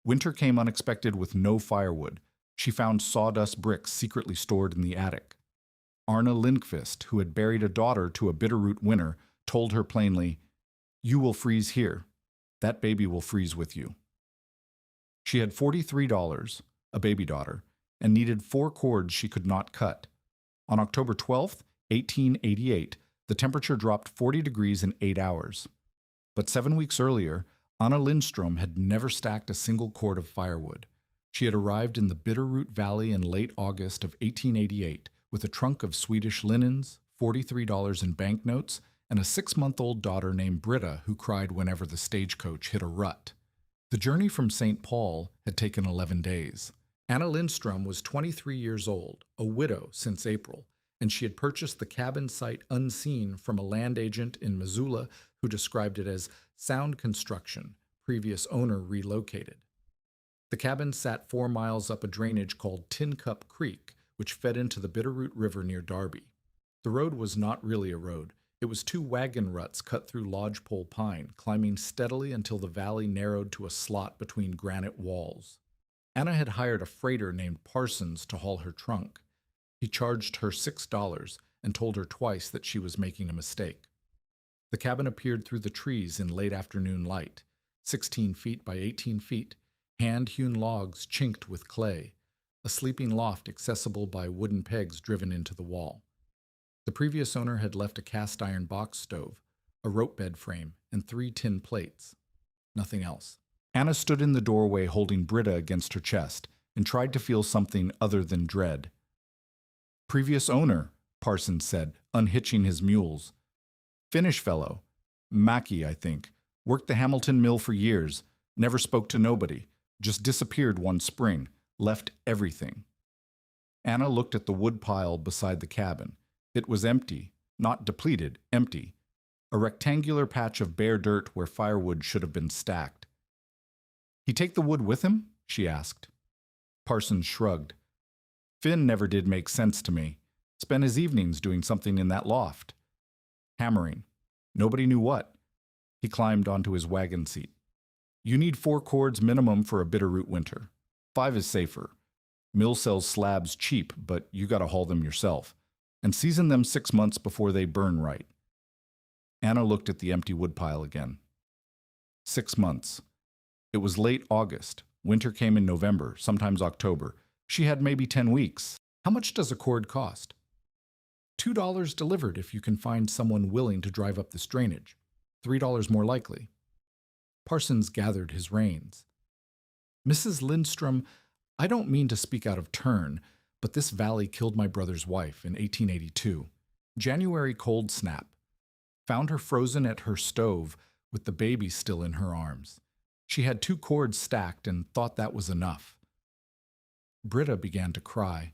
Winter came unexpected with no firewood. She found sawdust bricks secretly stored in the attic. Arna Lindqvist, who had buried a daughter to a bitterroot winter, told her plainly, "You will freeze here. That baby will freeze with you." She had $43, a baby daughter, and needed 4 cords she could not cut. On October 12th, 1888, the temperature dropped 40 degrees in 8 hours. But 7 weeks earlier, Anna Lindström had never stacked a single cord of firewood. She had arrived in the Bitterroot Valley in late August of 1888 with a trunk of Swedish linens, $43 in banknotes, and a 6-month-old daughter named Britta who cried whenever the stagecoach hit a rut. The journey from St. Paul had taken 11 days. Anna Lindström was 23 years old, a widow since April, and she had purchased the cabin site unseen from a land agent in Missoula who described it as sound construction, previous owner relocated. The cabin sat 4 miles up a drainage called Tin Cup Creek, which fed into the Bitterroot River near Darby. The road was not really a road. It was 2 wagon ruts cut through lodgepole pine, climbing steadily until the valley narrowed to a slot between granite walls. Anna had hired a freighter named Parsons to haul her trunk. He charged her $6 and told her twice that she was making a mistake. The cabin appeared through the trees in late afternoon light, 16 feet by 18 feet, hand-hewn logs chinked with clay, a sleeping loft accessible by wooden pegs driven into the wall. The previous owner had left a cast-iron box stove, a rope bed frame, and 3 tin plates. Nothing else. Anna stood in the doorway holding Britta against her chest and tried to feel something other than dread. "Previous owner," Parsons said, unhitching his mules. "Finnish fellow. Mackie, I think. Worked the Hamilton mill for years. Never spoke to nobody. Just disappeared one spring. Left everything." Anna looked at the woodpile beside the cabin. It was empty, not depleted, empty. A rectangular patch of bare dirt where firewood should have been stacked. "He take the wood with him?" she asked. Parsons shrugged. "Finn never did make sense to me. Spent his evenings doing something in that loft. Hammering. Nobody knew what." He climbed onto his wagon seat. "You need 4 cords minimum for a bitterroot winter. 5 is safer. Mill sells slabs cheap, but you gotta haul them yourself. And season them 6 months before they burn right." Anna looked at the empty woodpile again. 6 months. It was late August. Winter came in November, sometimes October. She had maybe 10 weeks. How much does a cord cost? $2 delivered if you can find someone willing to drive up this drainage. $3 more likely. Parsons gathered his reins. "Mrs. Lindström, I don't mean to speak out of turn, but this valley killed my brother's wife in 1882. January cold snap. Found her frozen at her stove with the baby still in her arms. She had 2 cords stacked and thought that was enough." Britta began to cry.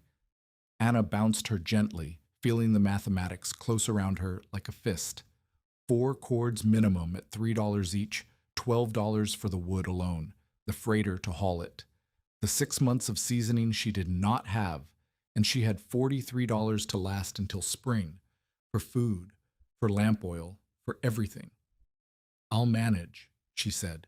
Anna bounced her gently, feeling the mathematics close around her like a fist. 4 cords minimum at $3 each, $12 for the wood alone, the freighter to haul it. The 6 months of seasoning she did not have, and she had $43 to last until spring, for food, for lamp oil, for everything. "I'll manage," she said.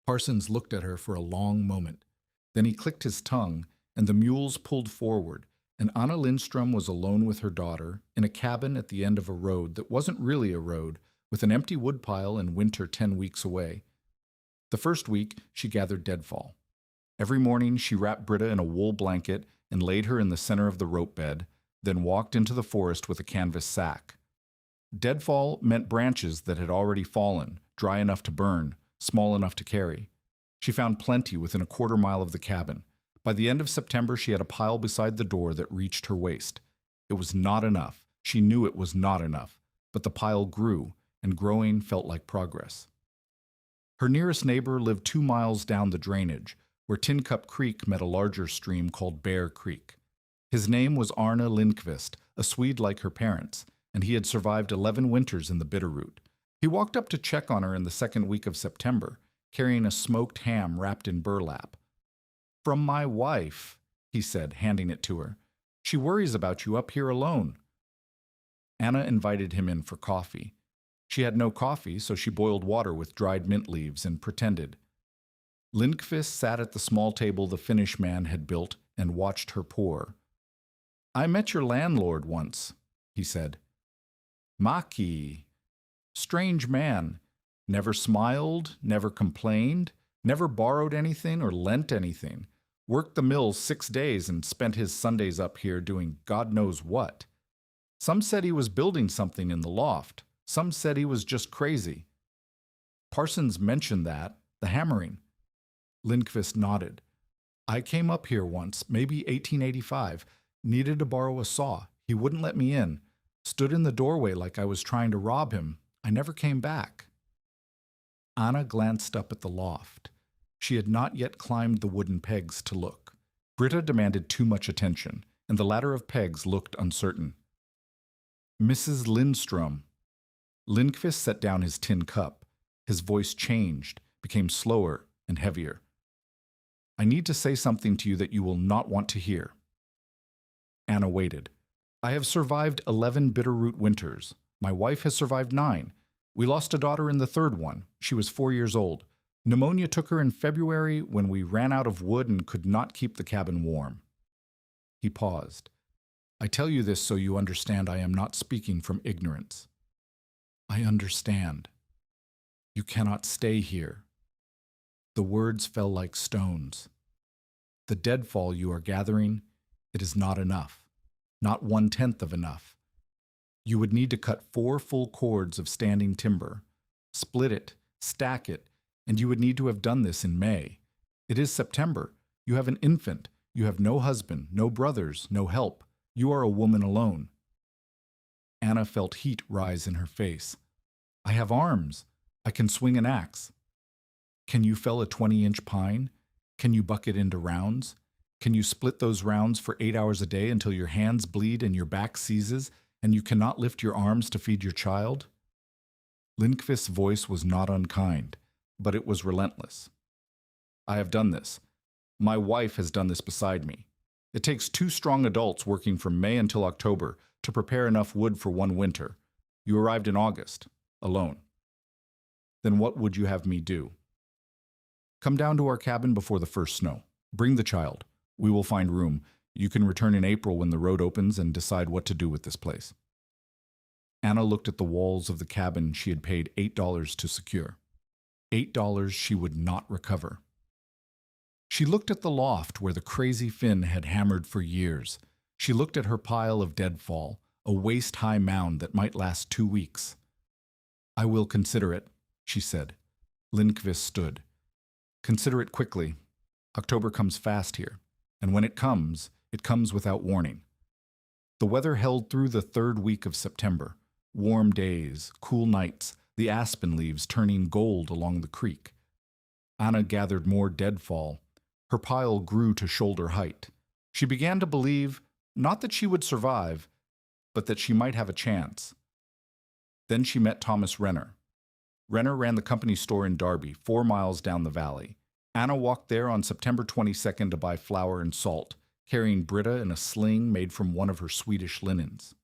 Parsons looked at her for a long moment. Then he clicked his tongue, and the mules pulled forward, and Anna Lindström was alone with her daughter in a cabin at the end of a road that wasn't really a road, with an empty woodpile and winter 10 weeks away. The first week, she gathered deadfall. Every morning, she wrapped Britta in a wool blanket and laid her in the center of the rope bed, then walked into the forest with a canvas sack. Deadfall meant branches that had already fallen, dry enough to burn, small enough to carry. She found plenty within a quarter-mile of the cabin. By the end of September, she had a pile beside the door that reached her waist. It was not enough. She knew it was not enough, but the pile grew, and growing felt like progress. Her nearest neighbor lived 2 miles down the drainage, where Tin Cup Creek met a larger stream called Bear Creek. His name was Arna Lindqvist, a Swede like her parents, and he had survived 11 winters in the Bitterroot. He walked up to check on her in the 2nd week of September, carrying a smoked ham wrapped in burlap. "From my wife," he said, handing it to her. "She worries about you up here alone." Anna invited him in for coffee. She had no coffee, so she boiled water with dried mint leaves and pretended. Lindqvist sat at the small table the Finnish man had built and watched her pour. I met your landlord once, he said. Maki. Strange man. Never smiled, never complained, never borrowed anything or lent anything. Worked the mills 6 days and spent his Sundays up here doing God knows what. Some said he was building something in the loft. Some said he was just crazy. Parsons mentioned that, the hammering. Lindqvist nodded. I came up here once, maybe 1885, needed to borrow a saw. He wouldn't let me in. Stood in the doorway like I was trying to rob him. I never came back. Anna glanced up at the loft. She had not yet climbed the wooden pegs to look. Britta demanded too much attention, and the ladder of pegs looked uncertain. Mrs. Lindstrom. Lindqvist set down his tin cup. His voice changed, became slower and heavier. I need to say something to you that you will not want to hear. Anna waited. I have survived 11 bitterroot winters. My wife has survived 9. We lost a daughter in the 3rd one. She was 4 years old. Pneumonia took her in February when we ran out of wood and could not keep the cabin warm. He paused. I tell you this so you understand I am not speaking from ignorance. I understand. You cannot stay here. The words fell like stones. The deadfall you are gathering, it is not enough. Not 1/10 of enough. You would need to cut 4 full cords of standing timber, split it, stack it, and you would need to have done this in May. It is September. You have an infant. You have no husband, no brothers, no help. You are a woman alone. Anna felt heat rise in her face. I have arms. I can swing an axe. Can you fell a 20-inch pine? Can you buck it into rounds? Can you split those rounds for 8 hours a day until your hands bleed and your back seizes, and you cannot lift your arms to feed your child? Lindqvist's voice was not unkind, but it was relentless. I have done this. My wife has done this beside me. It takes 2 strong adults working from May until October to prepare enough wood for 1 winter. You arrived in August, alone. Then what would you have me do? Come down to our cabin before the first snow. Bring the child. We will find room. You can return in April when the road opens and decide what to do with this place. Anna looked at the walls of the cabin she had paid $8 to secure. $8 she would not recover. She looked at the loft where the crazy Finn had hammered for years. She looked at her pile of deadfall, a waist-high mound that might last 2 weeks. I will consider it, she said. Lindqvist stood. Consider it quickly. October comes fast here, and when it comes without warning. The weather held through the 3rd week of September. Warm days, cool nights, the aspen leaves turning gold along the creek. Anna gathered more deadfall. Her pile grew to shoulder height. She began to believe, not that she would survive, but that she might have a chance. Then she met Thomas Rener. Rener ran the company store in Darby, 4 miles down the valley. Anna walked there on September 22nd to buy flour and salt, carrying Britta in a sling made from one of her Swedish linens.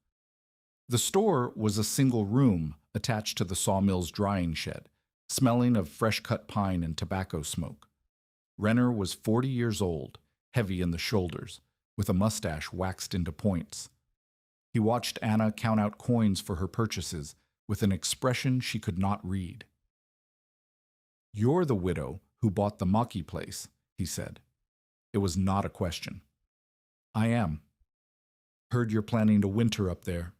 The store was a single room attached to the sawmill's drying shed, smelling of fresh-cut pine and tobacco smoke. Rener was 40 years old, heavy in the shoulders, with a mustache waxed into points. He watched Anna count out coins for her purchases with an expression she could not read. You're the widow who bought the Maki place, he said. It was not a question. I am. Heard you're planning to winter up there.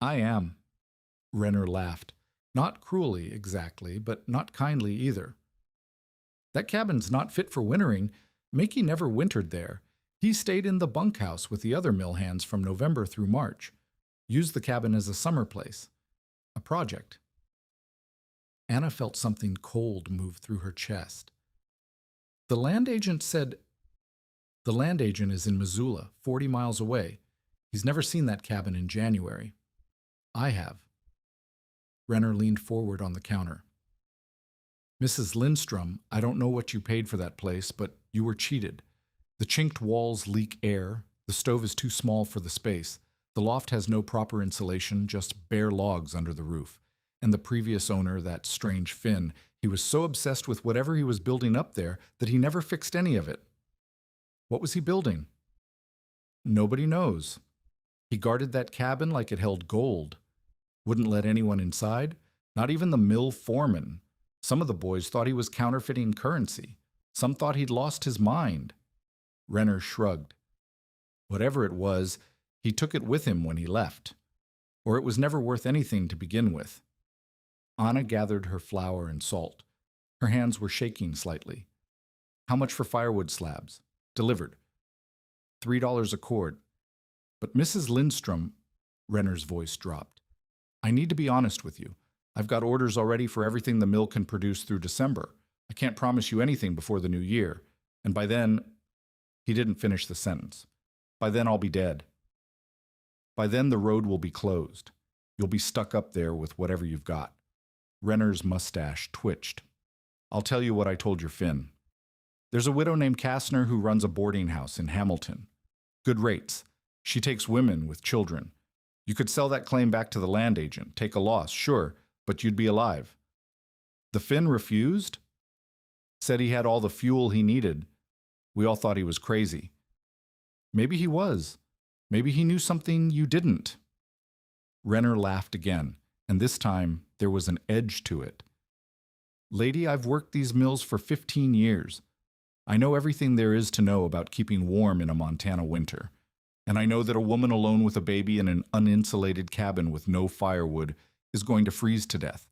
I am. Rener laughed. Not cruelly, exactly, but not kindly either. That cabin's not fit for wintering. Makey never wintered there. He stayed in the bunkhouse with the other mill hands from November through March. Used the cabin as a summer place. A project. Anna felt something cold move through her chest. The land agent said, The land agent is in Missoula, 40 miles away. He's never seen that cabin in January. I have. Rener leaned forward on the counter. Mrs. Lindstrom, I don't know what you paid for that place, but you were cheated. The chinked walls leak air. The stove is too small for the space. The loft has no proper insulation, just bare logs under the roof. And the previous owner, that strange Finn, He was so obsessed with whatever he was building up there that he never fixed any of it. What was he building? Nobody knows. He guarded that cabin like it held gold. Wouldn't let anyone inside, not even the mill foreman. Some of the boys thought he was counterfeiting currency. Some thought he'd lost his mind. Renner shrugged. Whatever it was, he took it with him when he left. Or it was never worth anything to begin with. Anna gathered her flour and salt. Her hands were shaking slightly. How much for firewood slabs? Delivered. $3 a cord. But Mrs. Lindstrom, Renner's voice dropped. I need to be honest with you. I've got orders already for everything the mill can produce through December. I can't promise you anything before the new year. And by then, he didn't finish the sentence. By then I'll be dead. By then the road will be closed. You'll be stuck up there with whatever you've got. Renner's mustache twitched. I'll tell you what I told your Finn. There's a widow named Kastner who runs a boarding house in Hamilton. Good rates. She takes women with children. You could sell that claim back to the land agent, take a loss, sure, but you'd be alive. The Finn refused? Said he had all the fuel he needed. We all thought he was crazy. Maybe he was. Maybe he knew something you didn't. Renner laughed again, and this time there was an edge to it. Lady, I've worked these mills for 15 years. I know everything there is to know about keeping warm in a Montana winter. And I know that a woman alone with a baby in an uninsulated cabin with no firewood is going to freeze to death.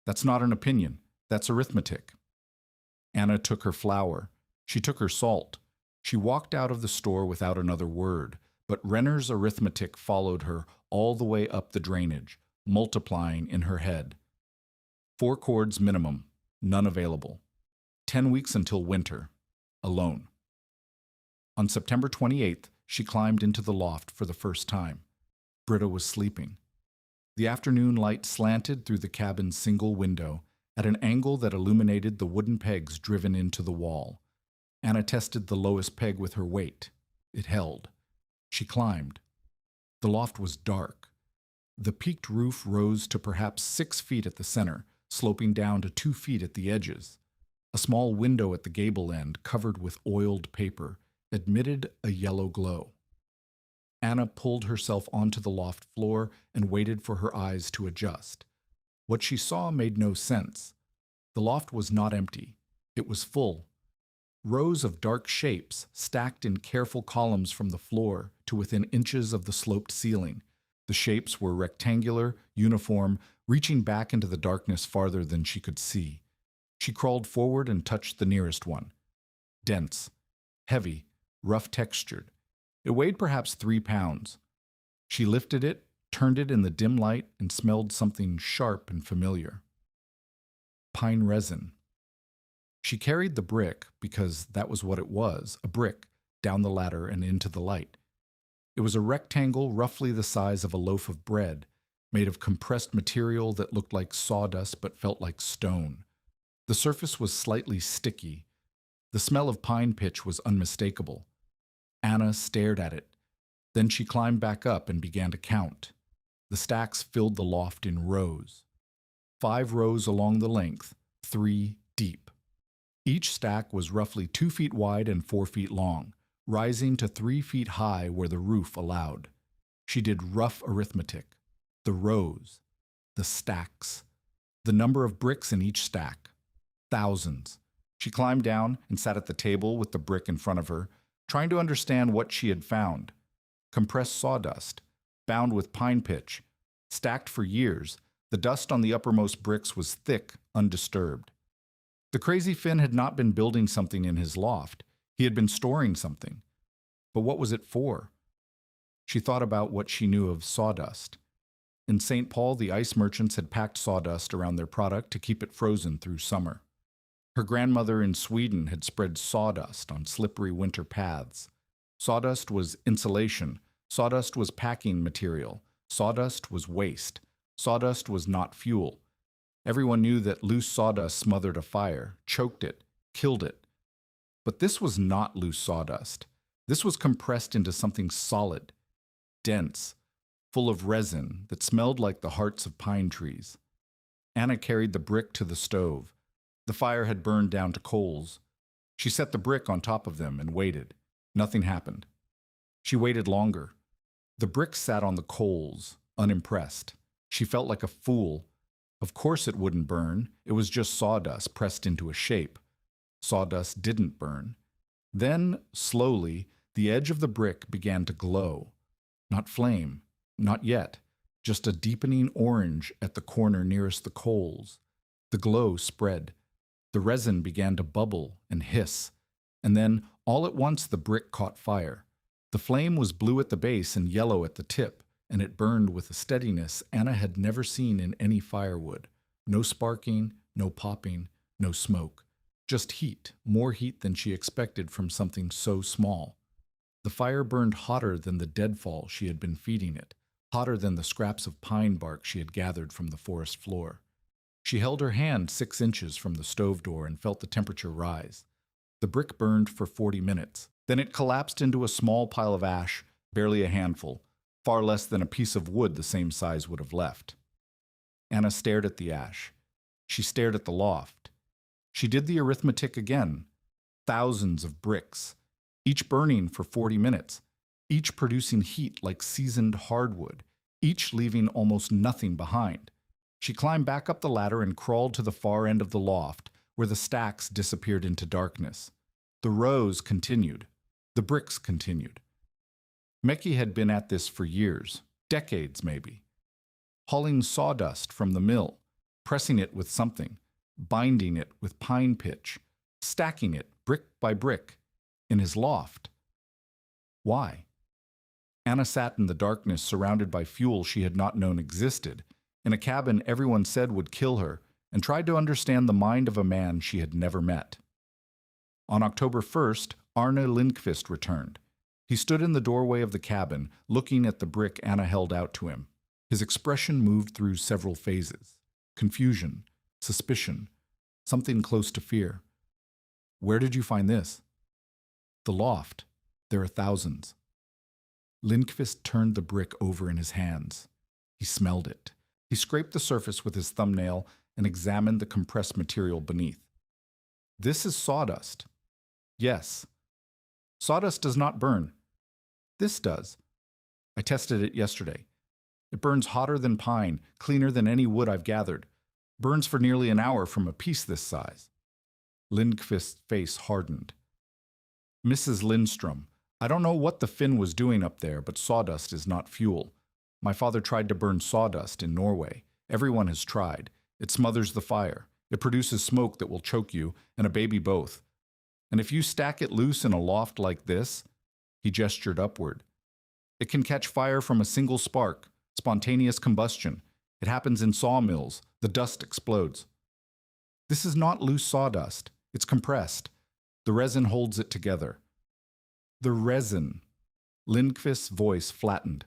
That's not an opinion. That's arithmetic. Anna took her flour. She took her salt. She walked out of the store without another word, but Renner's arithmetic followed her all the way up the drainage, multiplying in her head. 4 cords minimum, none available. 10 weeks until winter, alone. On September 28th, she climbed into the loft for the first time. Britta was sleeping. The afternoon light slanted through the cabin's single window at an angle that illuminated the wooden pegs driven into the wall. Anna tested the lowest peg with her weight. It held. She climbed. The loft was dark. The peaked roof rose to perhaps 6 feet at the center, sloping down to 2 feet at the edges. A small window at the gable end, covered with oiled paper, admitted a yellow glow. Anna pulled herself onto the loft floor and waited for her eyes to adjust. What she saw made no sense. The loft was not empty. It was full. Rows of dark shapes, stacked in careful columns from the floor to within inches of the sloped ceiling. The shapes were rectangular, uniform, reaching back into the darkness farther than she could see. She crawled forward and touched the nearest one. Dense, heavy, rough-textured. It weighed perhaps 3 pounds. She lifted it, turned it in the dim light, and smelled something sharp and familiar. Pine resin. She carried the brick, because that was what it was, a brick, down the ladder and into the light. It was a rectangle roughly the size of a loaf of bread, made of compressed material that looked like sawdust but felt like stone. The surface was slightly sticky. The smell of pine pitch was unmistakable. Anna stared at it. Then she climbed back up and began to count. The stacks filled the loft in rows. 5 rows along the length, 3 deep. Each stack was roughly 2 feet wide and 4 feet long, rising to 3 feet high where the roof allowed. She did rough arithmetic. The rows, the stacks, the number of bricks in each stack. Thousands. She climbed down and sat at the table with the brick in front of her, trying to understand what she had found. Compressed sawdust, bound with pine pitch. Stacked for years, the dust on the uppermost bricks was thick, undisturbed. The crazy Finn had not been building something in his loft. He had been storing something. But what was it for? She thought about what she knew of sawdust. In St. Paul, the ice merchants had packed sawdust around their product to keep it frozen through summer. Her grandmother in Sweden had spread sawdust on slippery winter paths. Sawdust was insulation. Sawdust was packing material. Sawdust was waste. Sawdust was not fuel. Everyone knew that loose sawdust smothered a fire, choked it, killed it. But this was not loose sawdust. This was compressed into something solid, dense, full of resin that smelled like the hearts of pine trees. Anna carried the brick to the stove. The fire had burned down to coals. She set the brick on top of them and waited. Nothing happened. She waited longer. The brick sat on the coals, unimpressed. She felt like a fool. Of course it wouldn't burn. It was just sawdust pressed into a shape. Sawdust didn't burn. Then, slowly, the edge of the brick began to glow. Not flame, not yet, just a deepening orange at the corner nearest the coals. The glow spread. The resin began to bubble and hiss, and then, all at once, the brick caught fire. The flame was blue at the base and yellow at the tip, and it burned with a steadiness Anna had never seen in any firewood. No sparking, no popping, no smoke. Just heat, more heat than she expected from something so small. The fire burned hotter than the deadfall she had been feeding it, hotter than the scraps of pine bark she had gathered from the forest floor. She held her hand 6 inches from the stove door and felt the temperature rise. The brick burned for 40 minutes. Then it collapsed into a small pile of ash, barely a handful, far less than a piece of wood the same size would have left. Anna stared at the ash. She stared at the loft. She did the arithmetic again. Thousands of bricks, each burning for 40 minutes, each producing heat like seasoned hardwood, each leaving almost nothing behind. She climbed back up the ladder and crawled to the far end of the loft, where the stacks disappeared into darkness. The rows continued. The bricks continued. Meki had been at this for years, decades maybe. Hauling sawdust from the mill, pressing it with something, binding it with pine pitch, stacking it brick by brick, in his loft. Why? Anna sat in the darkness surrounded by fuel she had not known existed, in a cabin everyone said would kill her, and tried to understand the mind of a man she had never met. On October 1st, Rener Lindqvist returned. He stood in the doorway of the cabin, looking at the brick Anna held out to him. His expression moved through several phases: confusion, suspicion, something close to fear. "Where did you find this?" "The loft. There are thousands." Lindqvist turned the brick over in his hands. He smelled it. He scraped the surface with his thumbnail and examined the compressed material beneath. "This is sawdust." "Yes." "Sawdust does not burn." "This does. I tested it yesterday. It burns hotter than pine, cleaner than any wood I've gathered. Burns for nearly an hour from a piece this size." Lindqvist's face hardened. "Mrs. Lindstrom, I don't know what the Finn was doing up there, but sawdust is not fuel. My father tried to burn sawdust in Norway. Everyone has tried. It smothers the fire. It produces smoke that will choke you and a baby both. And if you stack it loose in a loft like this," he gestured upward, "it can catch fire from a single spark, spontaneous combustion. It happens in sawmills. The dust explodes." "This is not loose sawdust. It's compressed. The resin holds it together." "The resin." Lindqvist's voice flattened.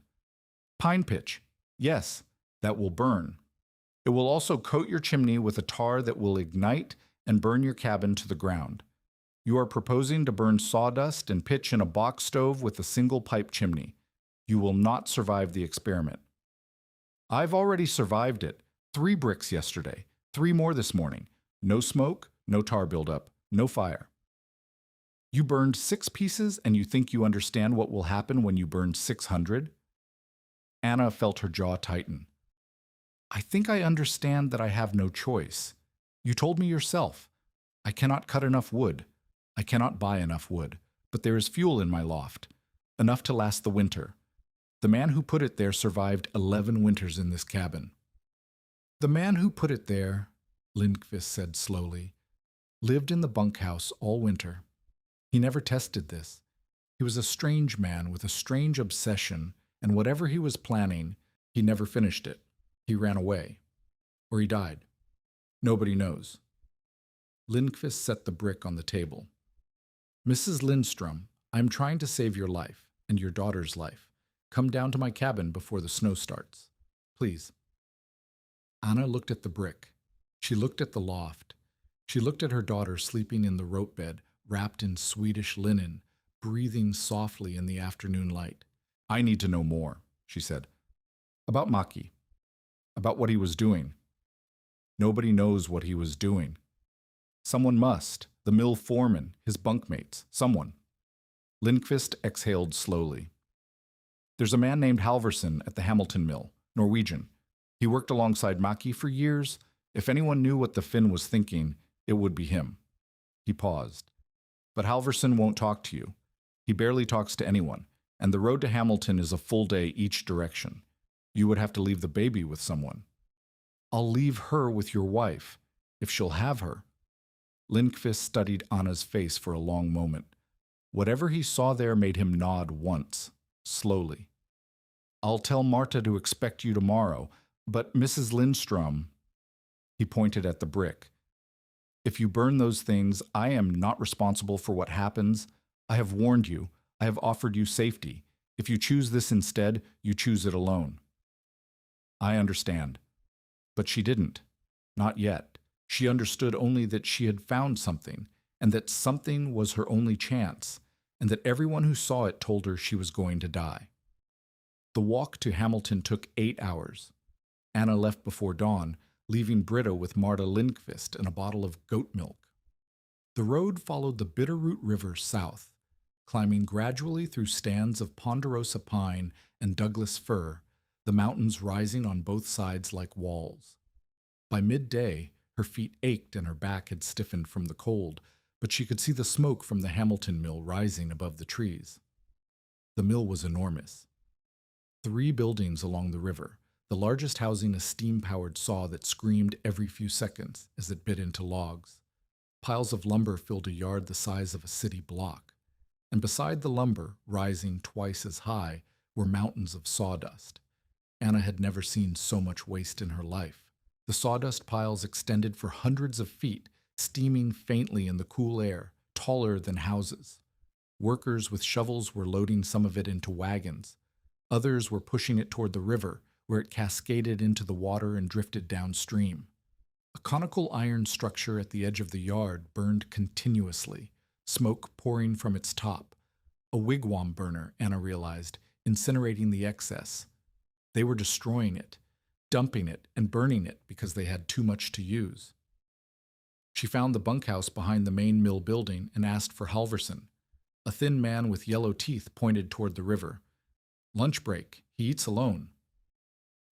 "Pine pitch. Yes, that will burn. It will also coat your chimney with a tar that will ignite and burn your cabin to the ground. You are proposing to burn sawdust and pitch in a box stove with a single pipe chimney. You will not survive the experiment." "I've already survived it. 3 bricks yesterday, 3 more this morning. No smoke, no tar buildup, no fire." "You burned 6 pieces and you think you understand what will happen when you burn 600? Anna felt her jaw tighten. "I think I understand that I have no choice. You told me yourself. I cannot cut enough wood. I cannot buy enough wood. But there is fuel in my loft. Enough to last the winter. The man who put it there survived 11 winters in this cabin." "The man who put it there," Lindqvist said slowly, "lived in the bunkhouse all winter. He never tested this. He was a strange man with a strange obsession, and whatever he was planning, he never finished it. He ran away. Or he died. Nobody knows." Lindqvist set the brick on the table. "Mrs. Lindstrom, I am trying to save your life, and your daughter's life. Come down to my cabin before the snow starts. Please." Anna looked at the brick. She looked at the loft. She looked at her daughter sleeping in the rope bed, wrapped in Swedish linen, breathing softly in the afternoon light. "I need to know more," she said. "About Maki. About what he was doing." "Nobody knows what he was doing." Someone must. The mill foreman, his bunkmates, someone. Lindqvist exhaled slowly. There's a man named Halverson at the Hamilton mill, Norwegian. He worked alongside Maki for years. If anyone knew what the Finn was thinking, it would be him. He paused. But Halverson won't talk to you. He barely talks to anyone, and the road to Hamilton is a full day each direction. You would have to leave the baby with someone. I'll leave her with your wife, if she'll have her. Lindqvist studied Anna's face for a long moment. Whatever he saw there made him nod once, slowly. I'll tell Marta to expect you tomorrow, but Mrs. Lindstrom, he pointed at the brick. If you burn those things, I am not responsible for what happens. I have warned you. I have offered you safety. If you choose this instead, you choose it alone. I understand. But she didn't. Not yet. She understood only that she had found something, and that something was her only chance, and that everyone who saw it told her she was going to die. The walk to Hamilton took 8 hours. Anna left before dawn, leaving Britta with Marta Lindqvist and a bottle of goat milk. The road followed the Bitterroot River south, climbing gradually through stands of ponderosa pine and Douglas fir, the mountains rising on both sides like walls. By midday, her feet ached and her back had stiffened from the cold, but she could see the smoke from the Hamilton mill rising above the trees. The mill was enormous. 3 buildings along the river, the largest housing a steam-powered saw that screamed every few seconds as it bit into logs. Piles of lumber filled a yard the size of a city block, and beside the lumber, rising twice as high, were mountains of sawdust. Anna had never seen so much waste in her life. The sawdust piles extended for hundreds of feet, steaming faintly in the cool air, taller than houses. Workers with shovels were loading some of it into wagons. Others were pushing it toward the river, where it cascaded into the water and drifted downstream. A conical iron structure at the edge of the yard burned continuously, smoke pouring from its top. A wigwam burner, Anna realized, incinerating the excess. They were destroying it, dumping it and burning it because they had too much to use. She found the bunkhouse behind the main mill building and asked for Halverson. A thin man with yellow teeth pointed toward the river. Lunch break. He eats alone.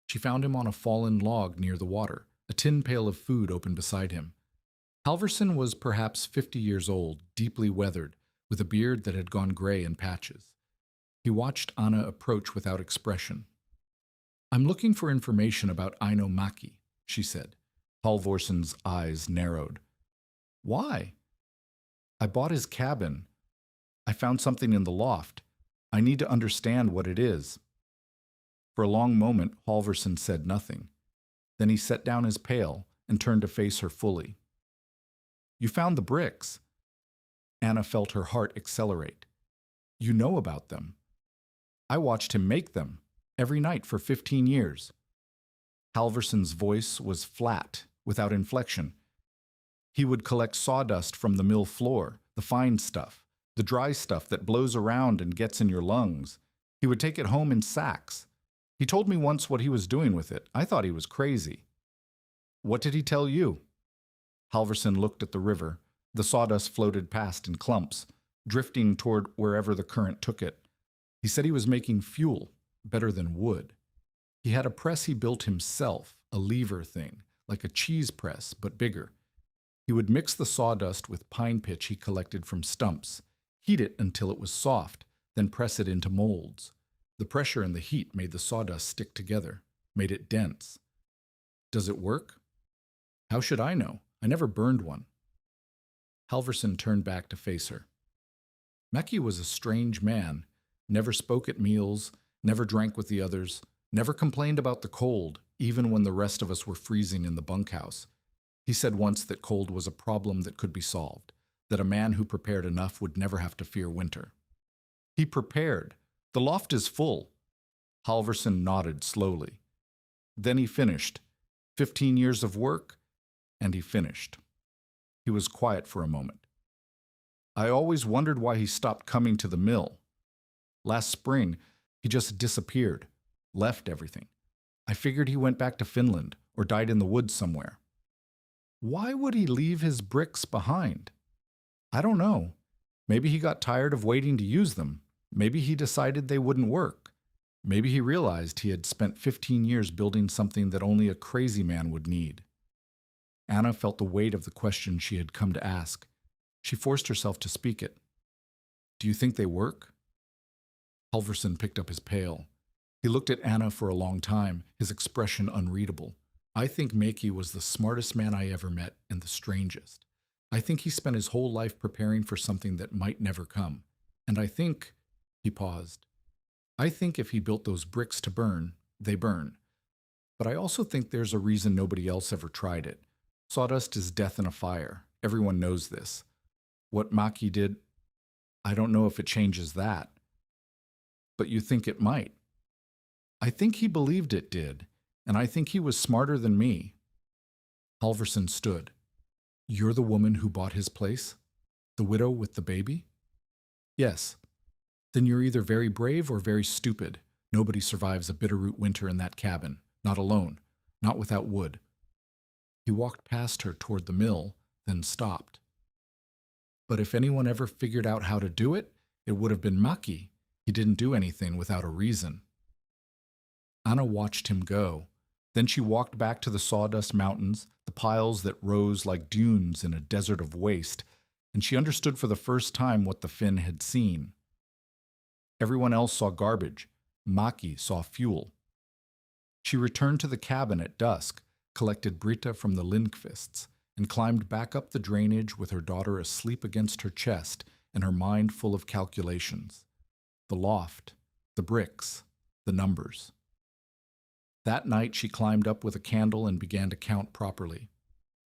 She found him on a fallen log near the water, a tin pail of food open beside him. Halverson was perhaps 50 years old, deeply weathered, with a beard that had gone gray in patches. He watched Anna approach without expression. I'm looking for information about Aino Maki, she said. Halvorson's eyes narrowed. Why? I bought his cabin. I found something in the loft. I need to understand what it is. For a long moment, Halvorson said nothing. Then he set down his pail and turned to face her fully. You found the bricks. Anna felt her heart accelerate. You know about them. I watched him make them, every night for 15 years. Halvorson's voice was flat, without inflection. He would collect sawdust from the mill floor, the fine stuff, the dry stuff that blows around and gets in your lungs. He would take it home in sacks. He told me once what he was doing with it. I thought he was crazy. What did he tell you? Halvorson looked at the river. The sawdust floated past in clumps, drifting toward wherever the current took it. He said he was making fuel, better than wood. He had a press he built himself, a lever thing, like a cheese press, but bigger. He would mix the sawdust with pine pitch he collected from stumps, heat it until it was soft, then press it into molds. The pressure and the heat made the sawdust stick together, made it dense. Does it work? How should I know? I never burned one. Halvorson turned back to face her. Maki was a strange man, never spoke at meals, never drank with the others, never complained about the cold, even when the rest of us were freezing in the bunkhouse. He said once that cold was a problem that could be solved, that a man who prepared enough would never have to fear winter. He prepared. The loft is full. Halvorson nodded slowly. Then he finished. 15 years of work, and he finished. He was quiet for a moment. I always wondered why he stopped coming to the mill. Last spring, he just disappeared, left everything. I figured he went back to Finland or died in the woods somewhere. Why would he leave his bricks behind? I don't know. Maybe he got tired of waiting to use them. Maybe he decided they wouldn't work. Maybe he realized he had spent 15 years building something that only a crazy man would need. Anna felt the weight of the question she had come to ask. She forced herself to speak it. Do you think they work? Halvorson picked up his pail. He looked at Anna for a long time, his expression unreadable. I think Maki was the smartest man I ever met and the strangest. I think he spent his whole life preparing for something that might never come. And I think, he paused, I think if he built those bricks to burn, they burn. But I also think there's a reason nobody else ever tried it. Sawdust is death in a fire. Everyone knows this. What Maki did, I don't know if it changes that. But you think it might. I think he believed it did, and I think he was smarter than me. Halvorson stood. You're the woman who bought his place? The widow with the baby? Yes. Then you're either very brave or very stupid. Nobody survives a bitterroot winter in that cabin. Not alone. Not without wood. He walked past her toward the mill, then stopped. But if anyone ever figured out how to do it, it would have been Maki. He didn't do anything without a reason. Anna watched him go. Then she walked back to the Sawdust Mountains, the piles that rose like dunes in a desert of waste, and she understood for the first time what the Finn had seen. Everyone else saw garbage. Maki saw fuel. She returned to the cabin at dusk, collected Britta from the Lindqvists, and climbed back up the drainage with her daughter asleep against her chest and her mind full of calculations. The loft, the bricks, the numbers. That night she climbed up with a candle and began to count properly.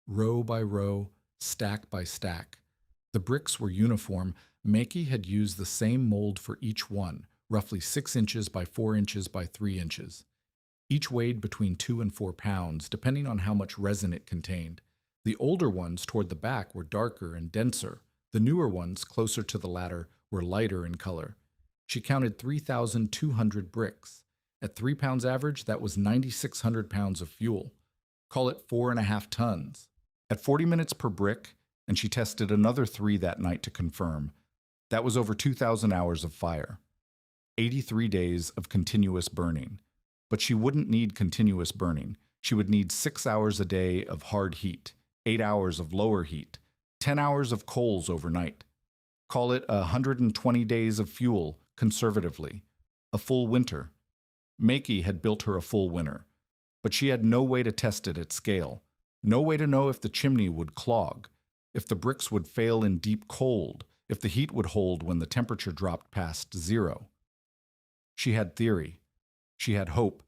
Row by row, stack by stack. The bricks were uniform. Maki had used the same mold for each one, roughly 6 inches by 4 inches by 3 inches. Each weighed between 2 and 4 pounds, depending on how much resin it contained. The older ones toward the back were darker and denser. The newer ones, closer to the latter, were lighter in color. She counted 3,200 bricks. At 3 pounds average, that was 9,600 pounds of fuel. Call it 4.5 tons. At 40 minutes per brick, and she tested another 3 that night to confirm, that was over 2,000 hours of fire. 83 days of continuous burning. But she wouldn't need continuous burning. She would need 6 hours a day of hard heat, 8 hours of lower heat, 10 hours of coals overnight. Call it 120 days of fuel, conservatively. A full winter. Maki had built her a full winter, but she had no way to test it at scale, no way to know if the chimney would clog, if the bricks would fail in deep cold, if the heat would hold when the temperature dropped past 0. She had theory. She had hope.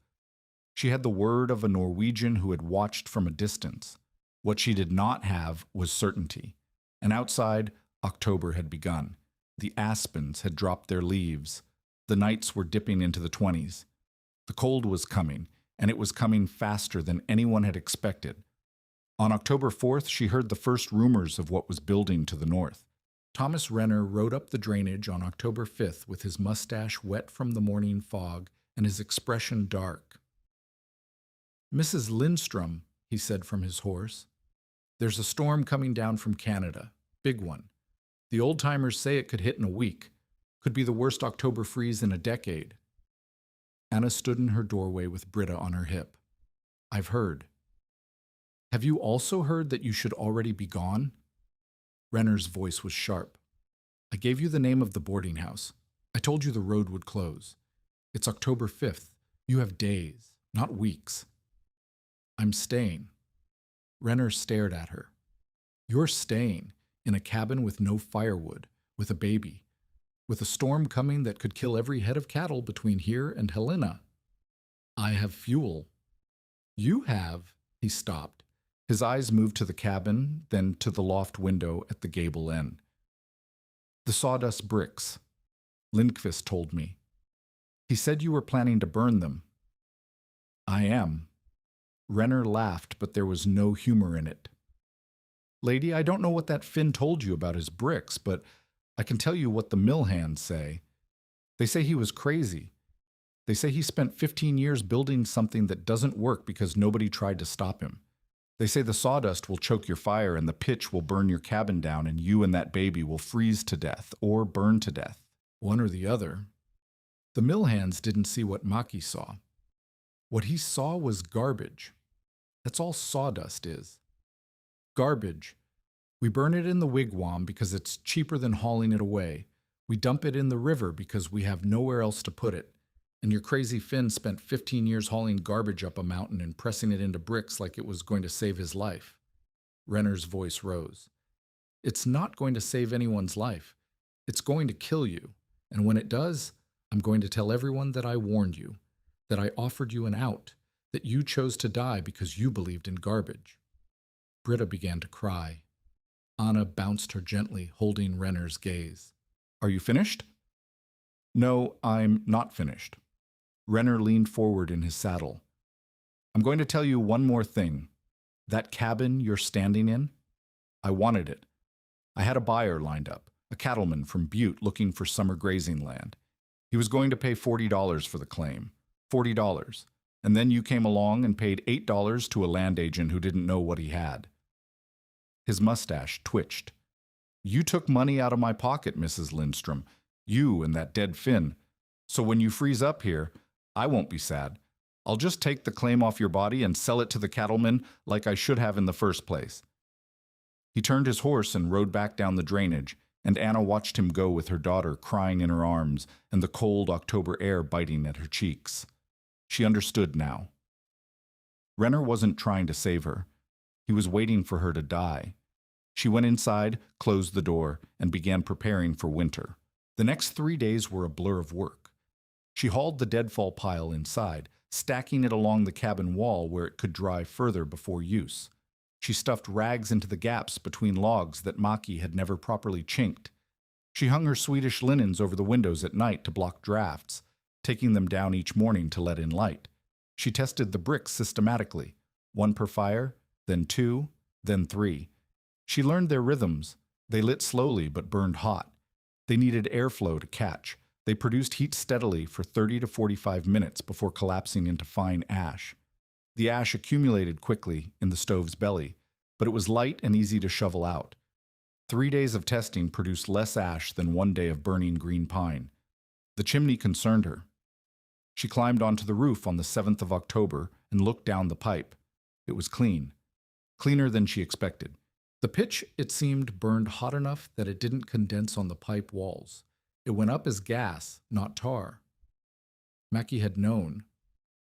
She had the word of a Norwegian who had watched from a distance. What she did not have was certainty. And outside, October had begun. The aspens had dropped their leaves. The nights were dipping into the 20s. The cold was coming, and it was coming faster than anyone had expected. On October 4th, she heard the first rumors of what was building to the north. Thomas Rener rode up the drainage on October 5th with his mustache wet from the morning fog and his expression dark. Mrs. Lindstrom, he said from his horse, there's a storm coming down from Canada, big one. The old-timers say it could hit in a week, could be the worst October freeze in a decade. Anna stood in her doorway with Britta on her hip. I've heard. Have you also heard that you should already be gone? Rener's voice was sharp. I gave you the name of the boarding house. I told you the road would close. It's October 5th. You have days, not weeks. I'm staying. Rener stared at her. You're staying in a cabin with no firewood, with a baby, with a storm coming that could kill every head of cattle between here and Helena. I have fuel. You have, he stopped. His eyes moved to the cabin, then to the loft window at the gable end. The sawdust bricks. Lindqvist told me. He said you were planning to burn them. I am. Rener laughed, but there was no humor in it. Lady, I don't know what that Finn told you about his bricks, but I can tell you what the mill hands say. They say he was crazy. They say he spent 15 years building something that doesn't work because nobody tried to stop him. They say the sawdust will choke your fire and the pitch will burn your cabin down and you and that baby will freeze to death or burn to death. One or the other. The mill hands didn't see what Maki saw. What he saw was garbage. That's all sawdust is. Garbage. We burn it in the wigwam because it's cheaper than hauling it away. We dump it in the river because we have nowhere else to put it. And your crazy Finn spent 15 years hauling garbage up a mountain and pressing it into bricks like it was going to save his life. Rener's voice rose. It's not going to save anyone's life. It's going to kill you. And when it does, I'm going to tell everyone that I warned you, that I offered you an out, that you chose to die because you believed in garbage. Britta began to cry. Anna bounced her gently, holding Rener's gaze. Are you finished? No, I'm not finished. Rener leaned forward in his saddle. I'm going to tell you one more thing. That cabin you're standing in, I wanted it. I had a buyer lined up, a cattleman from Butte looking for summer grazing land. He was going to pay $40 for the claim. $40. And then you came along and paid $8 to a land agent who didn't know what he had. His mustache twitched. You took money out of my pocket, Mrs. Lindstrom. You and that dead Finn. So when you freeze up here, I won't be sad. I'll just take the claim off your body and sell it to the cattleman like I should have in the first place. He turned his horse and rode back down the drainage, and Anna watched him go with her daughter crying in her arms and the cold October air biting at her cheeks. She understood now. Rener wasn't trying to save her. He was waiting for her to die. She went inside, closed the door, and began preparing for winter. The next 3 days were a blur of work. She hauled the deadfall pile inside, stacking it along the cabin wall where it could dry further before use. She stuffed rags into the gaps between logs that Maki had never properly chinked. She hung her Swedish linens over the windows at night to block drafts, taking them down each morning to let in light. She tested the bricks systematically, 1 per fire, then 2, then 3. She learned their rhythms. They lit slowly but burned hot. They needed airflow to catch. They produced heat steadily for 30 to 45 minutes before collapsing into fine ash. The ash accumulated quickly in the stove's belly, but it was light and easy to shovel out. 3 days of testing produced less ash than 1 day of burning green pine. The chimney concerned her. She climbed onto the roof on the 7th of October and looked down the pipe. It was clean. Cleaner than she expected. The pitch, it seemed, burned hot enough that it didn't condense on the pipe walls. It went up as gas, not tar. Maki had known.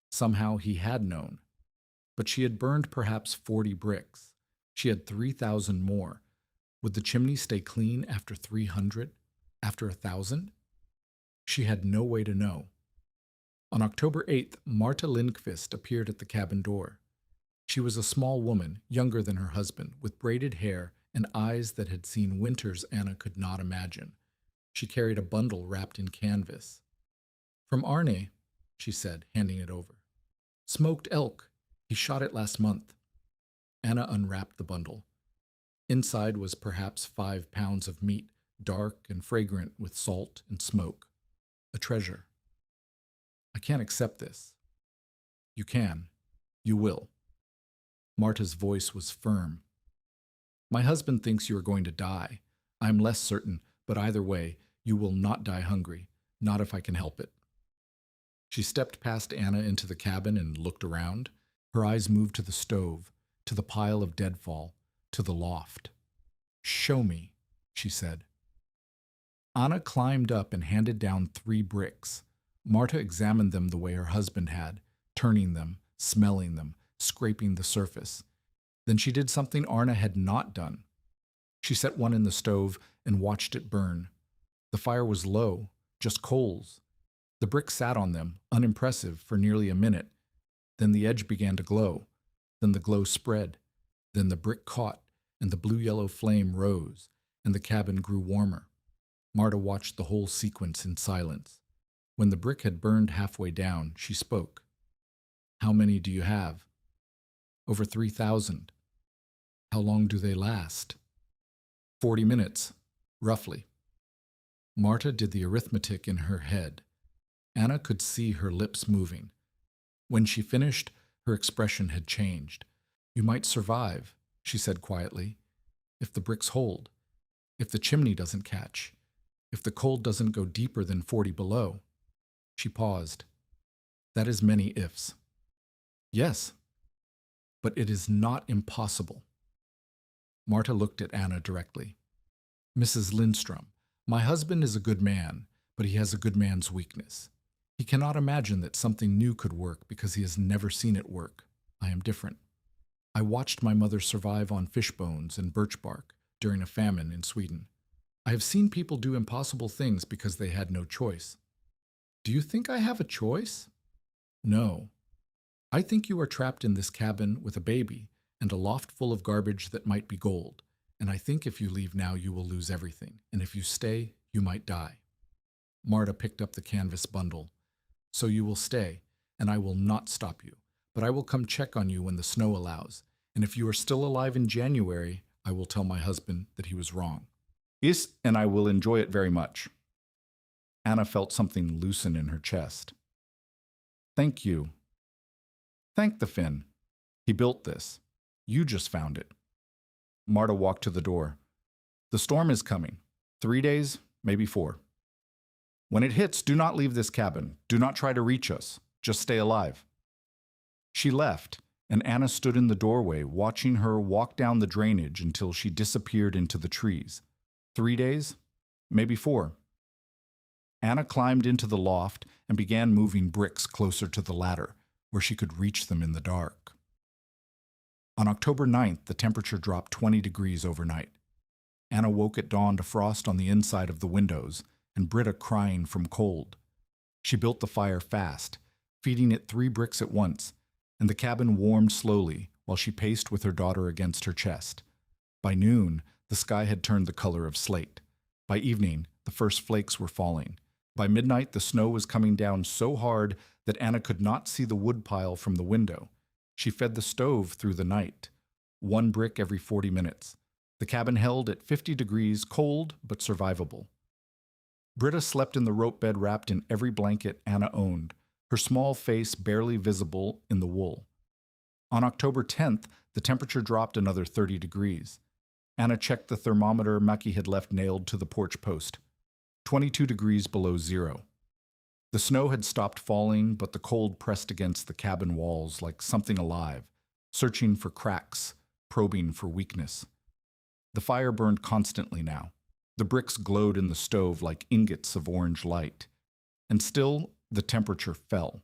Somehow he had known. But she had burned perhaps 40 bricks. She had 3,000 more. Would the chimney stay clean after 300? After 1,000? She had no way to know. On October 8th, Marta Lindqvist appeared at the cabin door. She was a small woman, younger than her husband, with braided hair and eyes that had seen winters Anna could not imagine. She carried a bundle wrapped in canvas. From Arne, she said, handing it over. Smoked elk. He shot it last month. Anna unwrapped the bundle. Inside was perhaps 5 pounds of meat, dark and fragrant with salt and smoke. A treasure. I can't accept this. You can. You will. Marta's voice was firm. My husband thinks you are going to die. I am less certain, but either way, you will not die hungry, not if I can help it. She stepped past Anna into the cabin and looked around. Her eyes moved to the stove, to the pile of deadfall, to the loft. Show me, she said. Anna climbed up and handed down 3 bricks. Marta examined them the way her husband had, turning them, smelling them, scraping the surface. Then she did something Arna had not done. She set one in the stove and watched it burn. The fire was low, just coals. The brick sat on them, unimpressive, for nearly a minute. Then the edge began to glow. Then the glow spread. Then the brick caught, and the blue-yellow flame rose, and the cabin grew warmer. Marta watched the whole sequence in silence. When the brick had burned halfway down, she spoke. How many do you have? Over 3,000. How long do they last? 40 minutes, roughly. Marta did the arithmetic in her head. Anna could see her lips moving. When she finished, her expression had changed. You might survive, she said quietly, if the bricks hold, if the chimney doesn't catch, if the cold doesn't go deeper than 40 below. She paused. That is many ifs. Yes, but it is not impossible. Marta looked at Anna directly. Mrs. Lindstrom, my husband is a good man, but he has a good man's weakness. He cannot imagine that something new could work because he has never seen it work. I am different. I watched my mother survive on fish bones and birch bark during a famine in Sweden. I have seen people do impossible things because they had no choice. Do you think I have a choice? No. I think you are trapped in this cabin with a baby and a loft full of garbage that might be gold, and I think if you leave now you will lose everything, and if you stay, you might die. Marta picked up the canvas bundle. So you will stay, and I will not stop you, but I will come check on you when the snow allows, and if you are still alive in January, I will tell my husband that he was wrong. Yes, and I will enjoy it very much. Anna felt something loosen in her chest. Thank you. Thank the Finn. He built this. You just found it. Marta walked to the door. The storm is coming. 3 days, maybe 4. When it hits, do not leave this cabin. Do not try to reach us. Just stay alive. She left, and Anna stood in the doorway, watching her walk down the drainage until she disappeared into the trees. 3 days, maybe 4. Anna climbed into the loft and began moving bricks closer to the ladder, where she could reach them in the dark. On October 9th, the temperature dropped 20 degrees overnight. Anna woke at dawn to frost on the inside of the windows and Britta crying from cold. She built the fire fast, feeding it 3 bricks at once, and the cabin warmed slowly while she paced with her daughter against her chest. By noon, the sky had turned the color of slate. By evening, the first flakes were falling. By midnight, the snow was coming down so hard that Anna could not see the woodpile from the window. She fed the stove through the night, 1 brick every 40 minutes. The cabin held at 50 degrees, cold but survivable. Britta slept in the rope bed wrapped in every blanket Anna owned, her small face barely visible in the wool. On October 10th, the temperature dropped another 30 degrees. Anna checked the thermometer Maki had left nailed to the porch post. 22 degrees below zero. The snow had stopped falling, but the cold pressed against the cabin walls like something alive, searching for cracks, probing for weakness. The fire burned constantly now. The bricks glowed in the stove like ingots of orange light. And still, the temperature fell.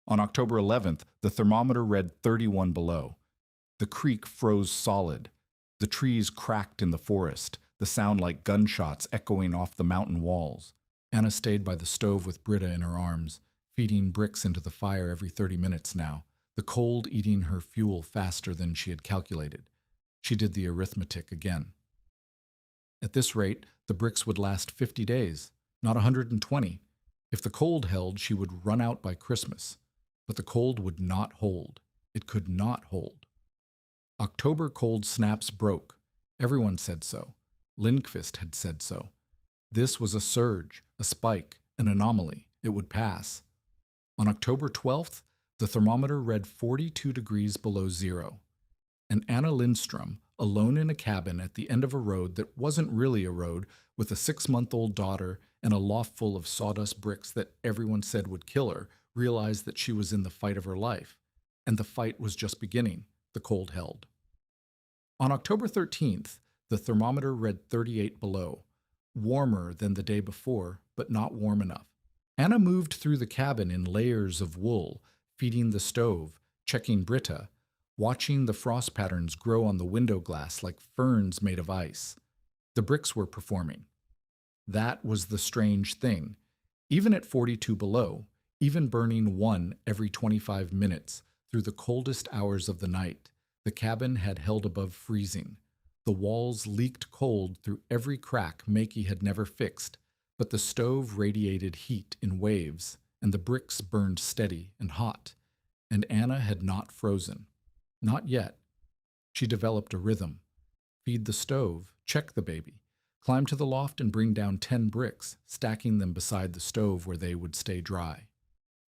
On October 11th, the thermometer read 31 below. The creek froze solid. The trees cracked in the forest, the sound like gunshots echoing off the mountain walls. Anna stayed by the stove with Britta in her arms, feeding bricks into the fire every 30 minutes now, the cold eating her fuel faster than she had calculated. She did the arithmetic again. At this rate, the bricks would last 50 days, not 120. If the cold held, she would run out by Christmas. But the cold would not hold. It could not hold. October cold snaps broke. Everyone said so. Lindqvist had said so. This was a surge, a spike, an anomaly. It would pass. On October 12th, the thermometer read 42 degrees below zero. And Anna Lindstrom, alone in a cabin at the end of a road that wasn't really a road, with a 6-month-old daughter and a loft full of sawdust bricks that everyone said would kill her, realized that she was in the fight of her life. And the fight was just beginning. The cold held. On October 13th, the thermometer read 38 below, warmer than the day before, but not warm enough. Anna moved through the cabin in layers of wool, feeding the stove, checking Britta, watching the frost patterns grow on the window glass like ferns made of ice. The bricks were performing. That was the strange thing. Even at 42 below, even burning 1 every 25 minutes through the coldest hours of the night, the cabin had held above freezing. The walls leaked cold through every crack Maki had never fixed, but the stove radiated heat in waves, and the bricks burned steady and hot, and Anna had not frozen. Not yet. She developed a rhythm. Feed the stove, check the baby, climb to the loft and bring down 10 bricks, stacking them beside the stove where they would stay dry.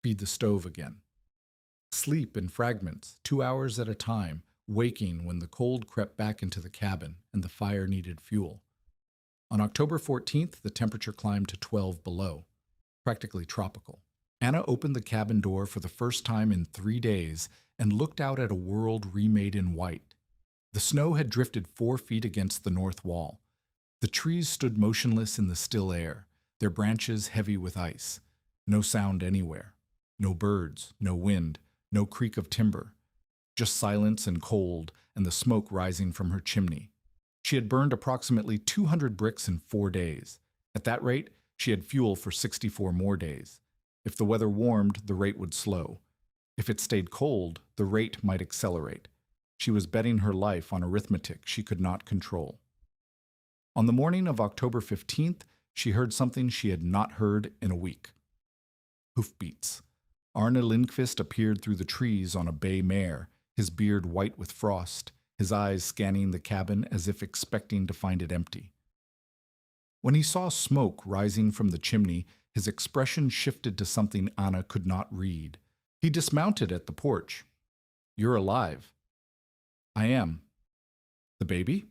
Feed the stove again. Sleep in fragments, 2 hours at a time, waking when the cold crept back into the cabin and the fire needed fuel. On October 14th, the temperature climbed to 12 below, practically tropical. Anna opened the cabin door for the first time in 3 days and looked out at a world remade in white. The snow had drifted 4 feet against the north wall. The trees stood motionless in the still air, their branches heavy with ice. No sound anywhere. No birds, no wind, no creak of timber. Just silence and cold and the smoke rising from her chimney. She had burned approximately 200 bricks in 4 days. At that rate, she had fuel for 64 more days. If the weather warmed, the rate would slow. If it stayed cold, the rate might accelerate. She was betting her life on arithmetic she could not control. On the morning of October 15th, she heard something she had not heard in a week. Hoofbeats. Arne Lindqvist appeared through the trees on a bay mare, his beard white with frost, his eyes scanning the cabin as if expecting to find it empty. When he saw smoke rising from the chimney, his expression shifted to something Anna could not read. He dismounted at the porch. "You're alive." "I am." "The baby?"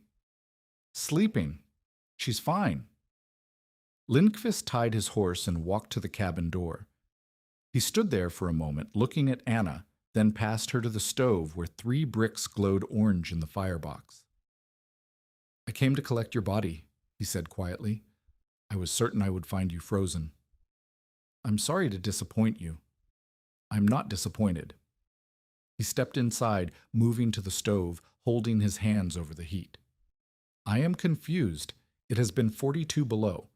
"Sleeping. She's fine." Lindqvist tied his horse and walked to the cabin door. He stood there for a moment, looking at Anna, then passed her to the stove where 3 bricks glowed orange in the firebox. "I came to collect your body," he said quietly. "I was certain I would find you frozen." "I'm sorry to disappoint you." "I'm not disappointed." He stepped inside, moving to the stove, holding his hands over the heat. "I am confused. It has been 42 below.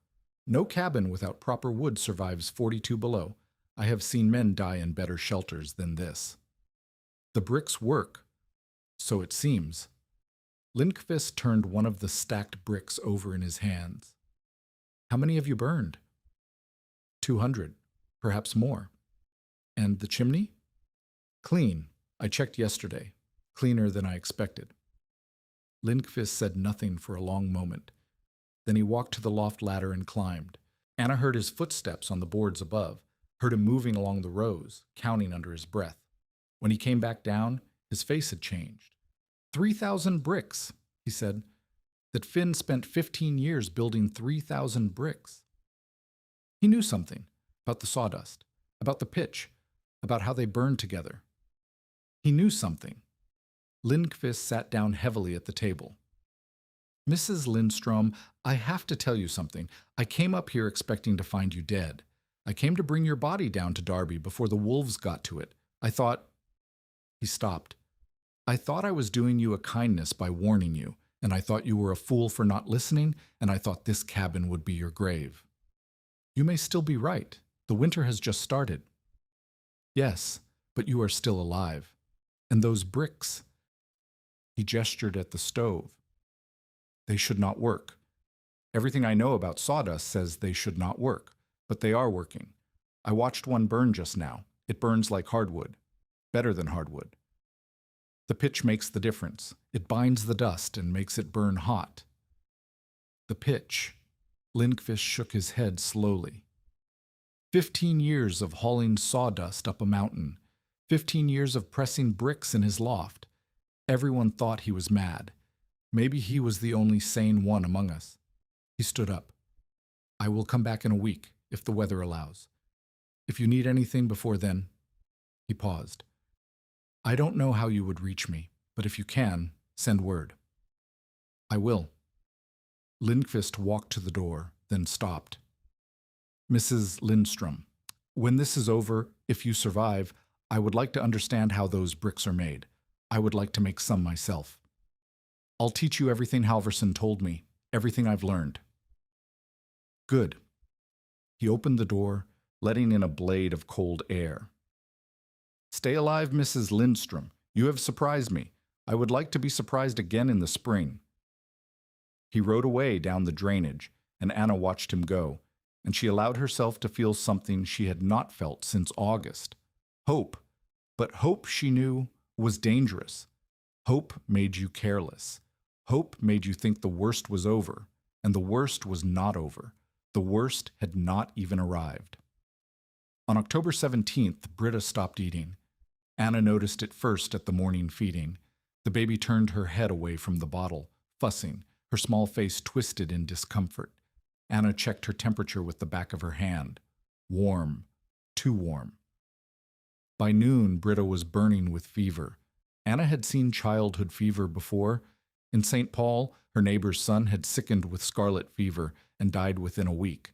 No cabin without proper wood survives 42 below. I have seen men die in better shelters than this." "The bricks work." "So it seems." Lindqvist turned one of the stacked bricks over in his hands. "How many have you burned?" 200, perhaps more." "And the chimney?" "Clean. I checked yesterday. Cleaner than I expected." Lindqvist said nothing for a long moment. Then he walked to the loft ladder and climbed. Anna heard his footsteps on the boards above, heard him moving along the rows, counting under his breath. When he came back down, his face had changed. 3,000 bricks, he said. That Finn spent 15 years building 3,000 bricks. He knew something about the sawdust, about the pitch, about how they burned together. He knew something. Lindqvist sat down heavily at the table. "Mrs. Lindstrom, I have to tell you something. I came up here expecting to find you dead. I came to bring your body down to Derby before the wolves got to it. I thought—" He stopped. "I thought I was doing you a kindness by warning you, and I thought you were a fool for not listening, and I thought this cabin would be your grave. You may still be right. The winter has just started. Yes, but you are still alive. And those bricks—" He gestured at the stove. "They should not work. Everything I know about sawdust says they should not work, but they are working. I watched one burn just now. It burns like hardwood. Better than hardwood. The pitch makes the difference. It binds the dust and makes it burn hot." The pitch. Lindqvist shook his head slowly. 15 years of hauling sawdust up a mountain. 15 years of pressing bricks in his loft. Everyone thought he was mad. Maybe he was the only sane one among us. He stood up. "I will come back in a week, if the weather allows. If you need anything before then—" He paused. "I don't know how you would reach me, but if you can, send word." "I will." Lindqvist walked to the door, then stopped. "Mrs. Lindstrom, when this is over, if you survive, I would like to understand how those bricks are made. I would like to make some myself. I'll teach you everything Halverson told me, everything I've learned." "Good." He opened the door, letting in a blade of cold air. "Stay alive, Mrs. Lindstrom. You have surprised me. I would like to be surprised again in the spring." He rode away down the drainage, and Anna watched him go, and she allowed herself to feel something she had not felt since August. Hope. But hope, she knew, was dangerous. Hope made you careless. Hope made you think the worst was over, and the worst was not over. The worst had not even arrived. On October 17th, Britta stopped eating. Anna noticed it first at the morning feeding. The baby turned her head away from the bottle, fussing, her small face twisted in discomfort. Anna checked her temperature with the back of her hand. Warm. Too warm. By noon, Britta was burning with fever. Anna had seen childhood fever before. In St. Paul, her neighbor's son had sickened with scarlet fever and died within a week.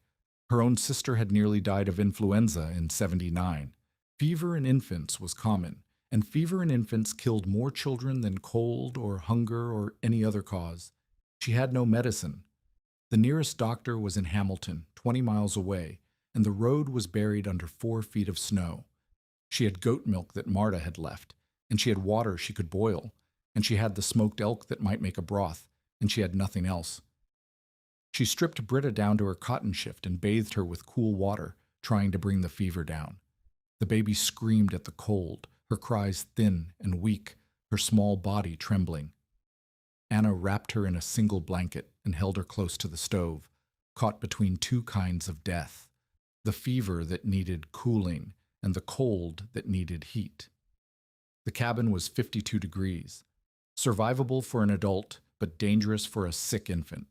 Her own sister had nearly died of influenza in '79. Fever in infants was common, and fever in infants killed more children than cold or hunger or any other cause. She had no medicine. The nearest doctor was in Hamilton, 20 miles away, and the road was buried under 4 feet of snow. She had goat milk that Marta had left, and she had water she could boil, and she had the smoked elk that might make a broth, and she had nothing else. She stripped Britta down to her cotton shift and bathed her with cool water, trying to bring the fever down. The baby screamed at the cold, her cries thin and weak, her small body trembling. Anna wrapped her in a single blanket and held her close to the stove, caught between 2 kinds of death, the fever that needed cooling and the cold that needed heat. The cabin was 52 degrees, survivable for an adult, but dangerous for a sick infant.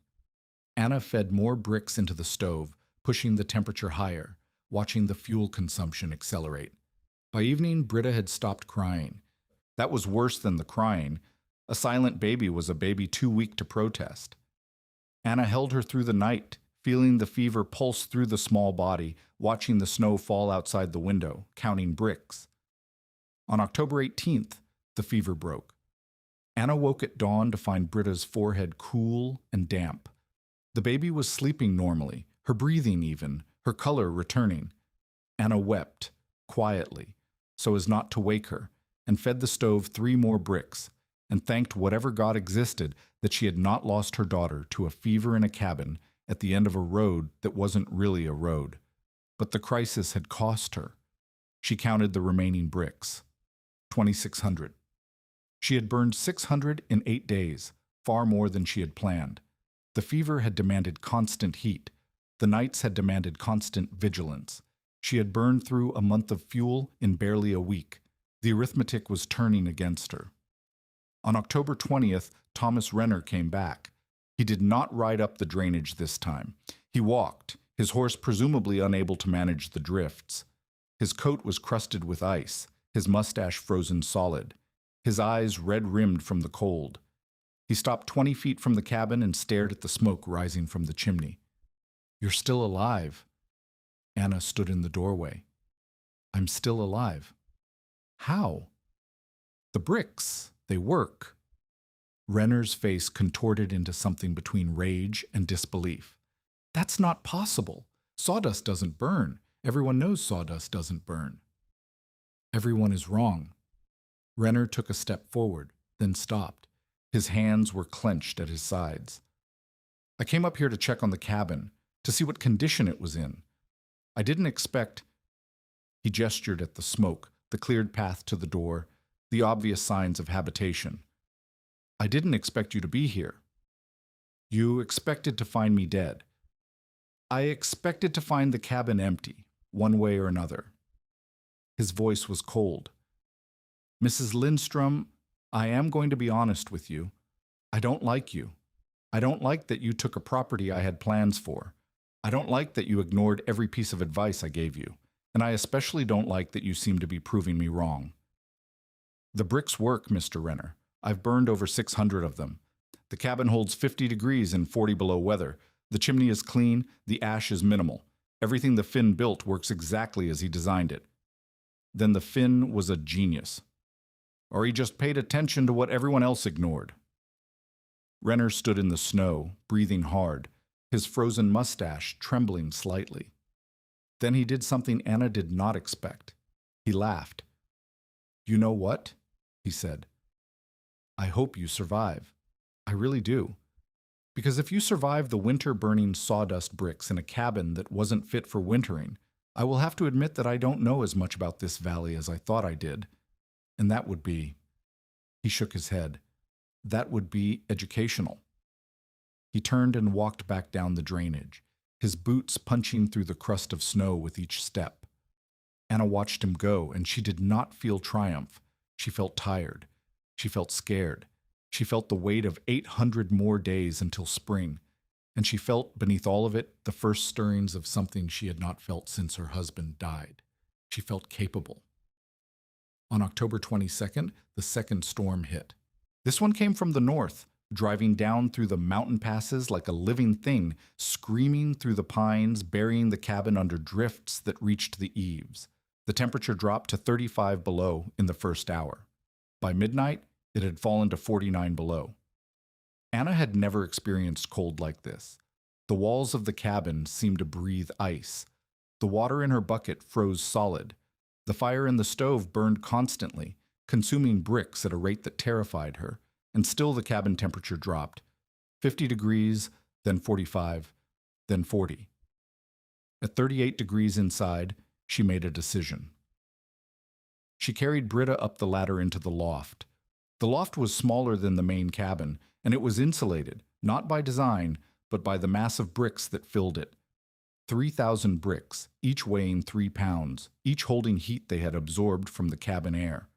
Anna fed more bricks into the stove, pushing the temperature higher, watching the fuel consumption accelerate. By evening, Britta had stopped crying. That was worse than the crying. A silent baby was a baby too weak to protest. Anna held her through the night, feeling the fever pulse through the small body, watching the snow fall outside the window, counting bricks. On October 18th, the fever broke. Anna woke at dawn to find Britta's forehead cool and damp. The baby was sleeping normally, her breathing even, her color returning. Anna wept, quietly, so as not to wake her, and fed the stove 3 more bricks, and thanked whatever God existed that she had not lost her daughter to a fever in a cabin at the end of a road that wasn't really a road. But the crisis had cost her. She counted the remaining bricks. 2,600. She had burned 600 in 8 days, far more than she had planned. The fever had demanded constant heat. The nights had demanded constant vigilance. She had burned through a month of fuel in barely a week. The arithmetic was turning against her. On October 20th, Thomas Rener came back. He did not ride up the drainage this time. He walked, his horse presumably unable to manage the drifts. His coat was crusted with ice, his mustache frozen solid, his eyes red-rimmed from the cold. He stopped 20 feet from the cabin and stared at the smoke rising from the chimney. "You're still alive." Anna stood in the doorway. "I'm still alive." "How?" "The bricks. They work." Rener's face contorted into something between rage and disbelief. "That's not possible. Sawdust doesn't burn. Everyone knows sawdust doesn't burn." "Everyone is wrong." Rener took a step forward, then stopped. His hands were clenched at his sides. "I came up here to check on the cabin, to see what condition it was in. I didn't expect—" He gestured at the smoke, the cleared path to the door, the obvious signs of habitation. "I didn't expect you to be here." "You expected to find me dead." "I expected to find the cabin empty, one way or another." His voice was cold. "Mrs. Lindstrom, I am going to be honest with you. I don't like you. I don't like that you took a property I had plans for. I don't like that you ignored every piece of advice I gave you, and I especially don't like that you seem to be proving me wrong. The bricks work, Mr. Rener. I've burned over 600 of them. The cabin holds 50 degrees in 40 below weather. The chimney is clean, the ash is minimal. Everything the Finn built works exactly as he designed it. Then the Finn was a genius. Or he just paid attention to what everyone else ignored." Rener stood in the snow, breathing hard, his frozen mustache trembling slightly. Then he did something Anna did not expect. He laughed. "You know what?" he said. "I hope you survive. I really do. Because if you survive the winter burning sawdust bricks in a cabin that wasn't fit for wintering, I will have to admit that I don't know as much about this valley as I thought I did. And that would be—" He shook his head. "That would be educational." He turned and walked back down the drainage, his boots punching through the crust of snow with each step. Anna watched him go, and she did not feel triumph. She felt tired. She felt scared. She felt the weight of 800 more days until spring, and she felt, beneath all of it, the first stirrings of something she had not felt since her husband died. She felt capable. On October 22nd, the second storm hit. This one came from the north, driving down through the mountain passes like a living thing, screaming through the pines, burying the cabin under drifts that reached the eaves. The temperature dropped to 35 below in the first hour. By midnight, it had fallen to 49 below. Anna had never experienced cold like this. The walls of the cabin seemed to breathe ice. The water in her bucket froze solid. The fire in the stove burned constantly, consuming bricks at a rate that terrified her, and still the cabin temperature dropped. 50 degrees, then 45, then 40. At 38 degrees inside, she made a decision. She carried Britta up the ladder into the loft. The loft was smaller than the main cabin, and it was insulated, not by design, but by the mass of bricks that filled it. 3,000 bricks, each weighing 3 pounds, each holding heat they had absorbed from the cabin air.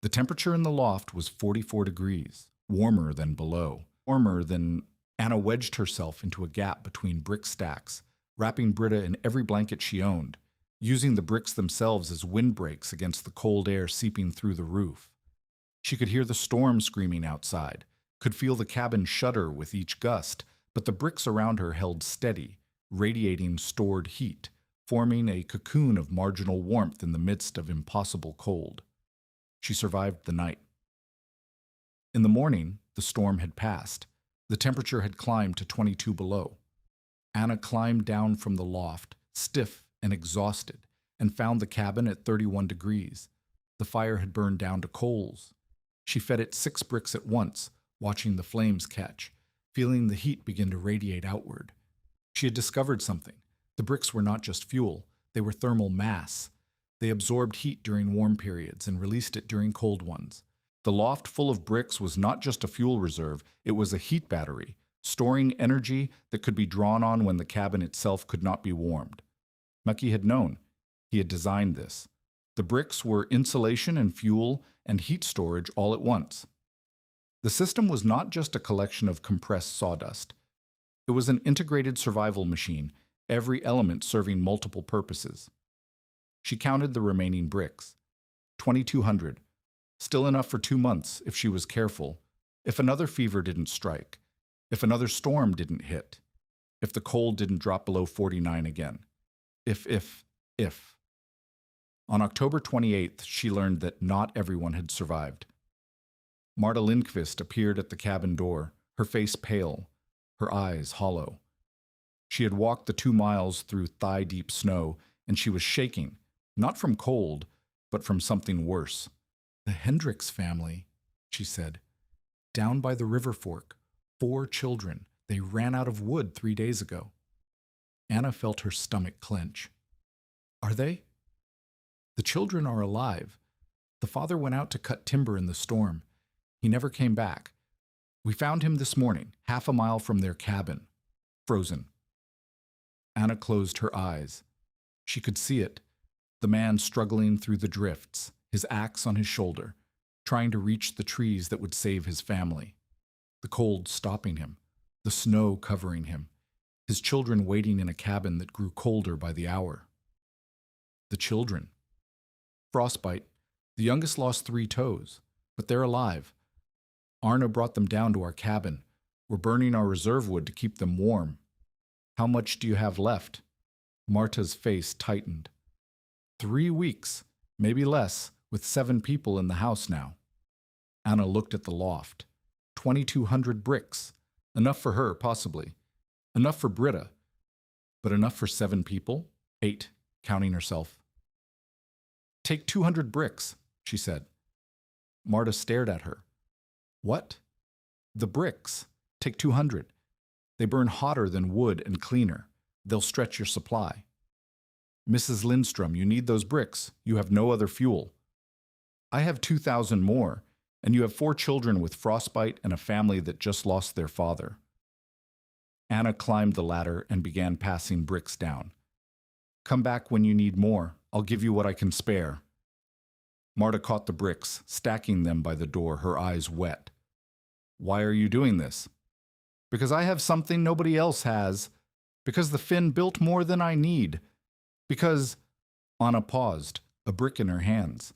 The temperature in the loft was 44 degrees, warmer than below, warmer than... Anna wedged herself into a gap between brick stacks, wrapping Britta in every blanket she owned, using the bricks themselves as windbreaks against the cold air seeping through the roof. She could hear the storm screaming outside, could feel the cabin shudder with each gust, but the bricks around her held steady, radiating stored heat, forming a cocoon of marginal warmth in the midst of impossible cold. She survived the night. In the morning, the storm had passed. The temperature had climbed to 22 below. Anna climbed down from the loft, stiff and exhausted, and found the cabin at 31 degrees. The fire had burned down to coals. She fed it 6 bricks at once, watching the flames catch, feeling the heat begin to radiate outward. She had discovered something. The bricks were not just fuel, they were thermal mass. They absorbed heat during warm periods and released it during cold ones. The loft full of bricks was not just a fuel reserve, it was a heat battery, storing energy that could be drawn on when the cabin itself could not be warmed. Mucky had known. He had designed this. The bricks were insulation and fuel and heat storage all at once. The system was not just a collection of compressed sawdust. It was an integrated survival machine, every element serving multiple purposes. She counted the remaining bricks. 2,200. Still enough for 2 months if she was careful, if another fever didn't strike, if another storm didn't hit, if the cold didn't drop below 49 again. If. On October 28th, she learned that not everyone had survived. Marta Lindqvist appeared at the cabin door, her face pale, her eyes hollow. She had walked the 2 miles through thigh-deep snow, and she was shaking, not from cold, but from something worse. "The Hendricks family," she said. "Down by the river fork. 4 children. They ran out of wood 3 days ago." Anna felt her stomach clench. "Are they?" "The children are alive. The father went out to cut timber in the storm. He never came back. We found him this morning, half a mile from their cabin, frozen." Anna closed her eyes. She could see it, the man struggling through the drifts, his axe on his shoulder, trying to reach the trees that would save his family. The cold stopping him, the snow covering him, his children waiting in a cabin that grew colder by the hour. The children. Frostbite. The youngest lost 3 toes, but they're alive. Arna brought them down to our cabin. We're burning our reserve wood to keep them warm. How much do you have left? Marta's face tightened. 3 weeks, maybe less, with 7 people in the house now. Anna looked at the loft. 2,200 bricks. Enough for her, possibly. Enough for Britta. But enough for 7 people? 8, counting herself. "Take 200 bricks," she said. Marta stared at her. "What?" "The bricks. Take 200. They burn hotter than wood and cleaner. They'll stretch your supply." "Mrs. Lindstrom, you need those bricks. You have no other fuel." "I have 2,000 more, and you have 4 children with frostbite and a family that just lost their father." Anna climbed the ladder and began passing bricks down. Come back when you need more. I'll give you what I can spare. Marta caught the bricks, stacking them by the door, her eyes wet. Why are you doing this? Because I have something nobody else has. Because the Finn built more than I need. Because... Anna paused, a brick in her hands.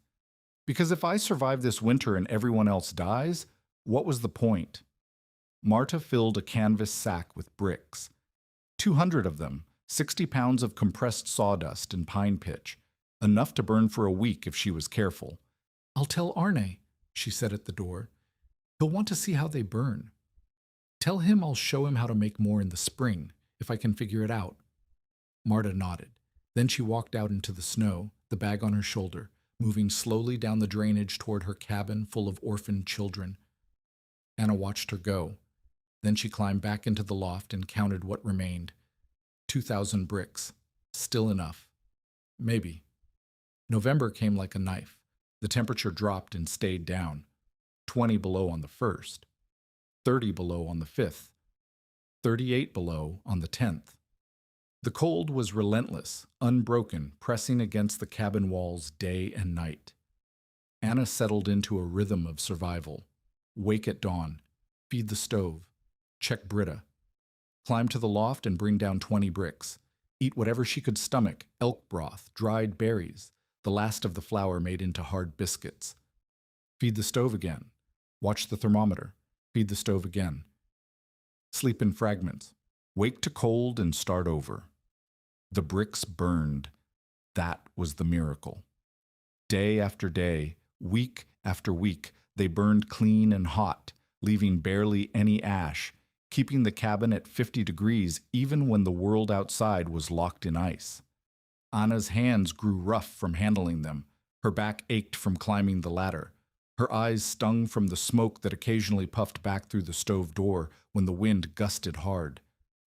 Because if I survive this winter and everyone else dies, what was the point? Marta filled a canvas sack with bricks. 200 of them, 60 pounds of compressed sawdust and pine pitch, enough to burn for a week if she was careful. I'll tell Arne, she said at the door. He'll want to see how they burn. Tell him I'll show him how to make more in the spring, if I can figure it out. Marta nodded. Then she walked out into the snow, the bag on her shoulder, moving slowly down the drainage toward her cabin full of orphaned children. Anna watched her go. Then she climbed back into the loft and counted what remained. 2,000 bricks. Still enough. Maybe. November came like a knife. The temperature dropped and stayed down. 20 below on the 1st. 30 below on the 5th. 38 below on the 10th. The cold was relentless, unbroken, pressing against the cabin walls day and night. Anna settled into a rhythm of survival. Wake at dawn. Feed the stove. Check Britta. Climb to the loft and bring down 20 bricks. Eat whatever she could stomach, elk broth, dried berries, the last of the flour made into hard biscuits. Feed the stove again. Watch the thermometer. Feed the stove again. Sleep in fragments. Wake to cold and start over. The bricks burned. That was the miracle. Day after day, week after week, they burned clean and hot, leaving barely any ash, keeping the cabin at 50 degrees even when the world outside was locked in ice. Anna's hands grew rough from handling them. Her back ached from climbing the ladder. Her eyes stung from the smoke that occasionally puffed back through the stove door when the wind gusted hard.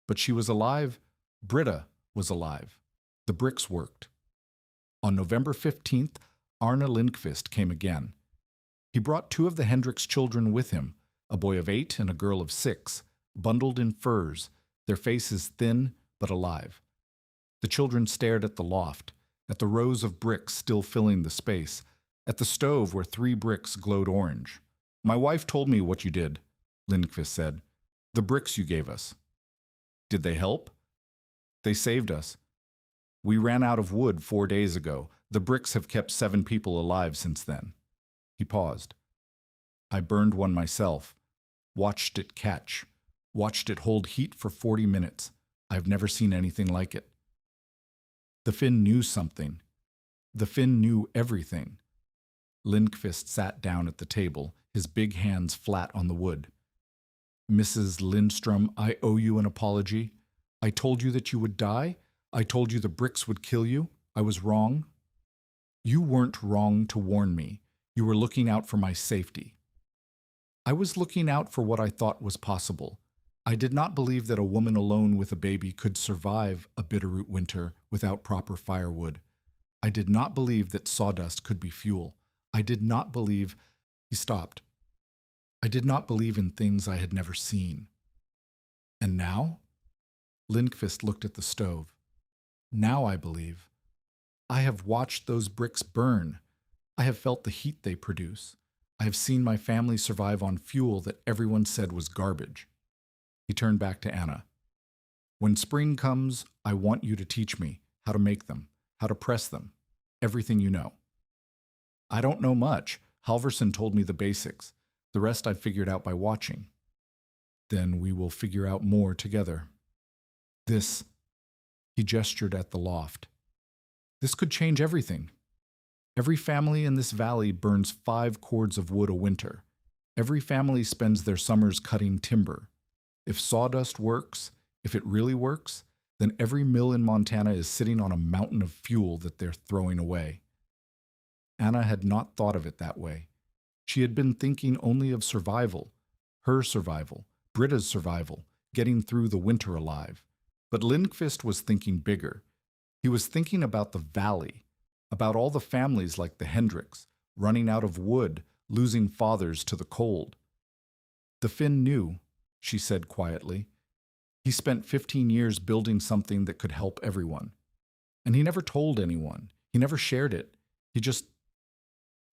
But she was alive. Britta was alive. The bricks worked. On November 15th, Arne Lindqvist came again. He brought 2 of the Hendricks children with him, a boy of 8 and a girl of 6, bundled in furs, their faces thin but alive. The children stared at the loft, at the rows of bricks still filling the space, at the stove where 3 bricks glowed orange. My wife told me what you did, Lindqvist said. The bricks you gave us. Did they help? They saved us. We ran out of wood 4 days ago. The bricks have kept 7 people alive since then. He paused. I burned one myself, watched it catch, watched it hold heat for 40 minutes. I've never seen anything like it. The Finn knew something. The Finn knew everything. Lindqvist sat down at the table, his big hands flat on the wood. Mrs. Lindstrom, I owe you an apology. I told you that you would die. I told you the bricks would kill you. I was wrong. You weren't wrong to warn me. You were looking out for my safety. I was looking out for what I thought was possible. I did not believe that a woman alone with a baby could survive a bitterroot winter without proper firewood. I did not believe that sawdust could be fuel. I did not believe... He stopped. I did not believe in things I had never seen. And now? Lindqvist looked at the stove. Now I believe. I have watched those bricks burn. I have felt the heat they produce. I have seen my family survive on fuel that everyone said was garbage. He turned back to Anna. When spring comes, I want you to teach me how to make them, how to press them, everything you know. I don't know much. Halverson told me the basics. The rest I've figured out by watching. Then we will figure out more together. This, he gestured at the loft. This could change everything. Every family in this valley burns 5 cords of wood a winter. Every family spends their summers cutting timber. If sawdust works, if it really works, then every mill in Montana is sitting on a mountain of fuel that they're throwing away. Anna had not thought of it that way. She had been thinking only of survival, her survival, Britta's survival, getting through the winter alive. But Lindqvist was thinking bigger. He was thinking about the valley, about all the families like the Hendricks, running out of wood, losing fathers to the cold. The Finn knew, she said quietly. He spent 15 years building something that could help everyone. And he never told anyone. He never shared it. He just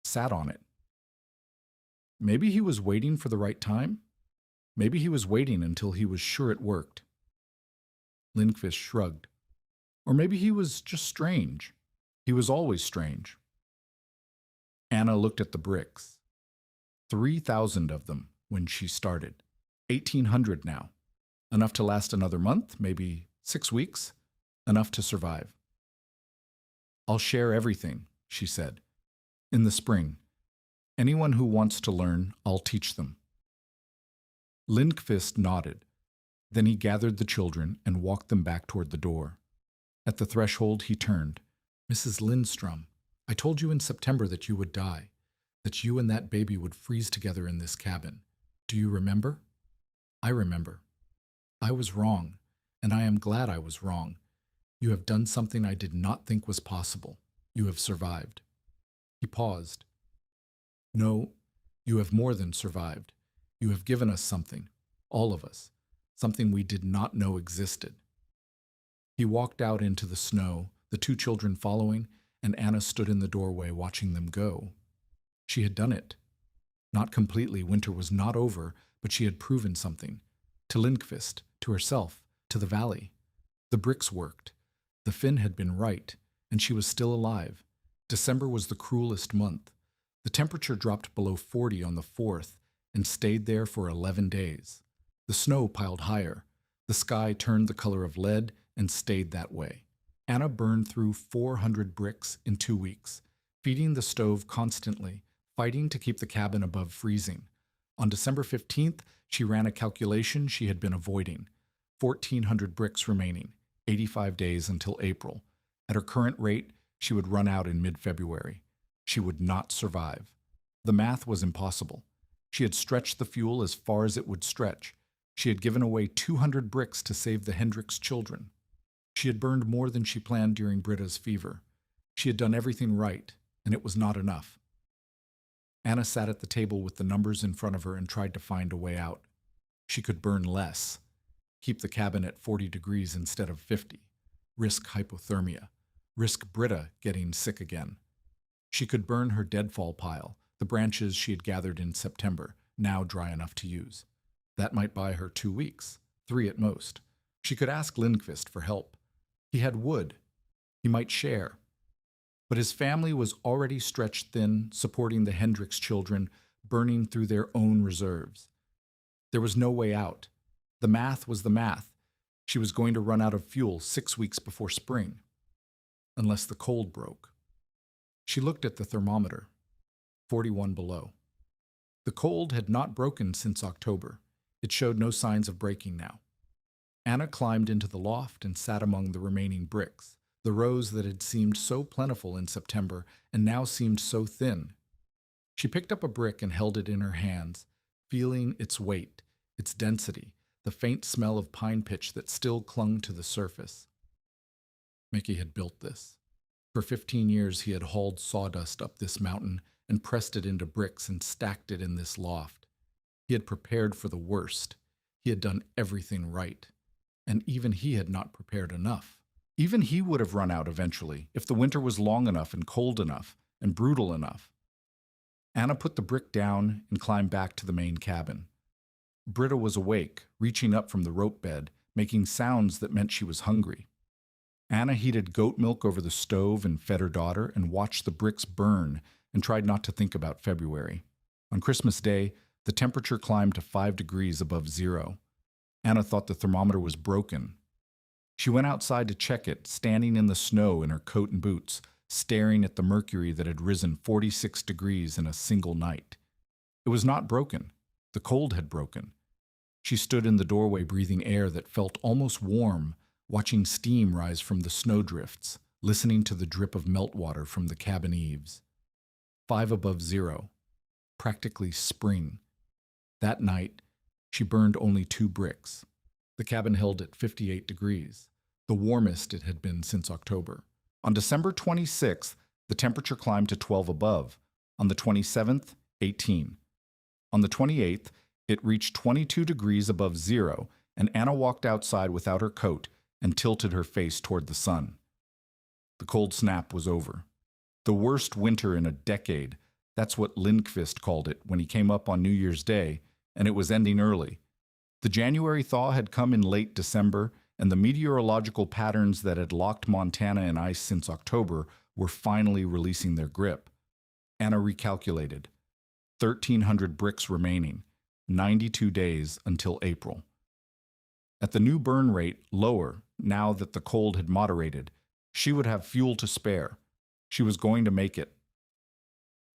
sat on it. Maybe he was waiting for the right time. Maybe he was waiting until he was sure it worked. Lindqvist shrugged. Or maybe he was just strange. He was always strange. Anna looked at the bricks. 3,000 of them when she started. 1,800 now. Enough to last another month, maybe 6 weeks. Enough to survive. I'll share everything, she said. In the spring. Anyone who wants to learn, I'll teach them. Lindqvist nodded. Then he gathered the children and walked them back toward the door. At the threshold, he turned. Mrs. Lindstrom, I told you in September that you would die, that you and that baby would freeze together in this cabin. Do you remember? I remember. I was wrong, and I am glad I was wrong. You have done something I did not think was possible. You have survived. He paused. No, you have more than survived. You have given us something, all of us, something we did not know existed. He walked out into the snow, the two children following, and Anna stood in the doorway watching them go. She had done it. Not completely, winter was not over, but she had proven something. To Lindqvist, to herself, to the valley. The bricks worked. The Finn had been right, and she was still alive. December was the cruelest month. The temperature dropped below 40 on the 4th and stayed there for 11 days. The snow piled higher. The sky turned the color of lead and stayed that way. Anna burned through 400 bricks in 2 weeks, feeding the stove constantly, fighting to keep the cabin above freezing. On December 15th, she ran a calculation she had been avoiding. 1,400 bricks remaining, 85 days until April. At her current rate, she would run out in mid-February. She would not survive. The math was impossible. She had stretched the fuel as far as it would stretch. She had given away 200 bricks to save the Hendricks children. She had burned more than she planned during Britta's fever. She had done everything right, and it was not enough. Anna sat at the table with the numbers in front of her and tried to find a way out. She could burn less, keep the cabin at 40 degrees instead of 50, risk hypothermia, risk Britta getting sick again. She could burn her deadfall pile, the branches she had gathered in September, now dry enough to use. That might buy her 2 weeks, 3 at most. She could ask Lindqvist for help. He had wood. He might share. But his family was already stretched thin, supporting the Hendricks children, burning through their own reserves. There was no way out. The math was the math. She was going to run out of fuel 6 weeks before spring. Unless the cold broke. She looked at the thermometer. 41 below. The cold had not broken since October. It showed no signs of breaking now. Anna climbed into the loft and sat among the remaining bricks, the rows that had seemed so plentiful in September and now seemed so thin. She picked up a brick and held it in her hands, feeling its weight, its density, the faint smell of pine pitch that still clung to the surface. Mickey had built this. For 15 years he had hauled sawdust up this mountain and pressed it into bricks and stacked it in this loft. He had prepared for the worst. He had done everything right. And even he had not prepared enough. Even he would have run out eventually if the winter was long enough and cold enough and brutal enough. Anna put the brick down and climbed back to the main cabin. Britta was awake, reaching up from the rope bed, making sounds that meant she was hungry. Anna heated goat milk over the stove and fed her daughter and watched the bricks burn and tried not to think about February. On Christmas Day, the temperature climbed to 5 degrees above zero. Anna thought the thermometer was broken. She went outside to check it, standing in the snow in her coat and boots, staring at the mercury that had risen 46 degrees in a single night. It was not broken. The cold had broken. She stood in the doorway breathing air that felt almost warm, watching steam rise from the snowdrifts, listening to the drip of meltwater from the cabin eaves. 5 above zero. Practically spring. That night, she burned only 2 bricks. The cabin held at 58 degrees, the warmest it had been since October. On December 26th, the temperature climbed to 12 above. On the 27th, 18. On the 28th, it reached 22 degrees above zero, and Anna walked outside without her coat and tilted her face toward the sun. cold snap was over. The worst winter in a decade. That's what Lindqvist called it when he came up on New Year's Day, and it was ending early. The January thaw had come in late December, and the meteorological patterns that had locked Montana in ice since October were finally releasing their grip. Anna recalculated. 1,300 bricks remaining, 92 days until April. At the new burn rate, lower, now that the cold had moderated, she would have fuel to spare. She was going to make it.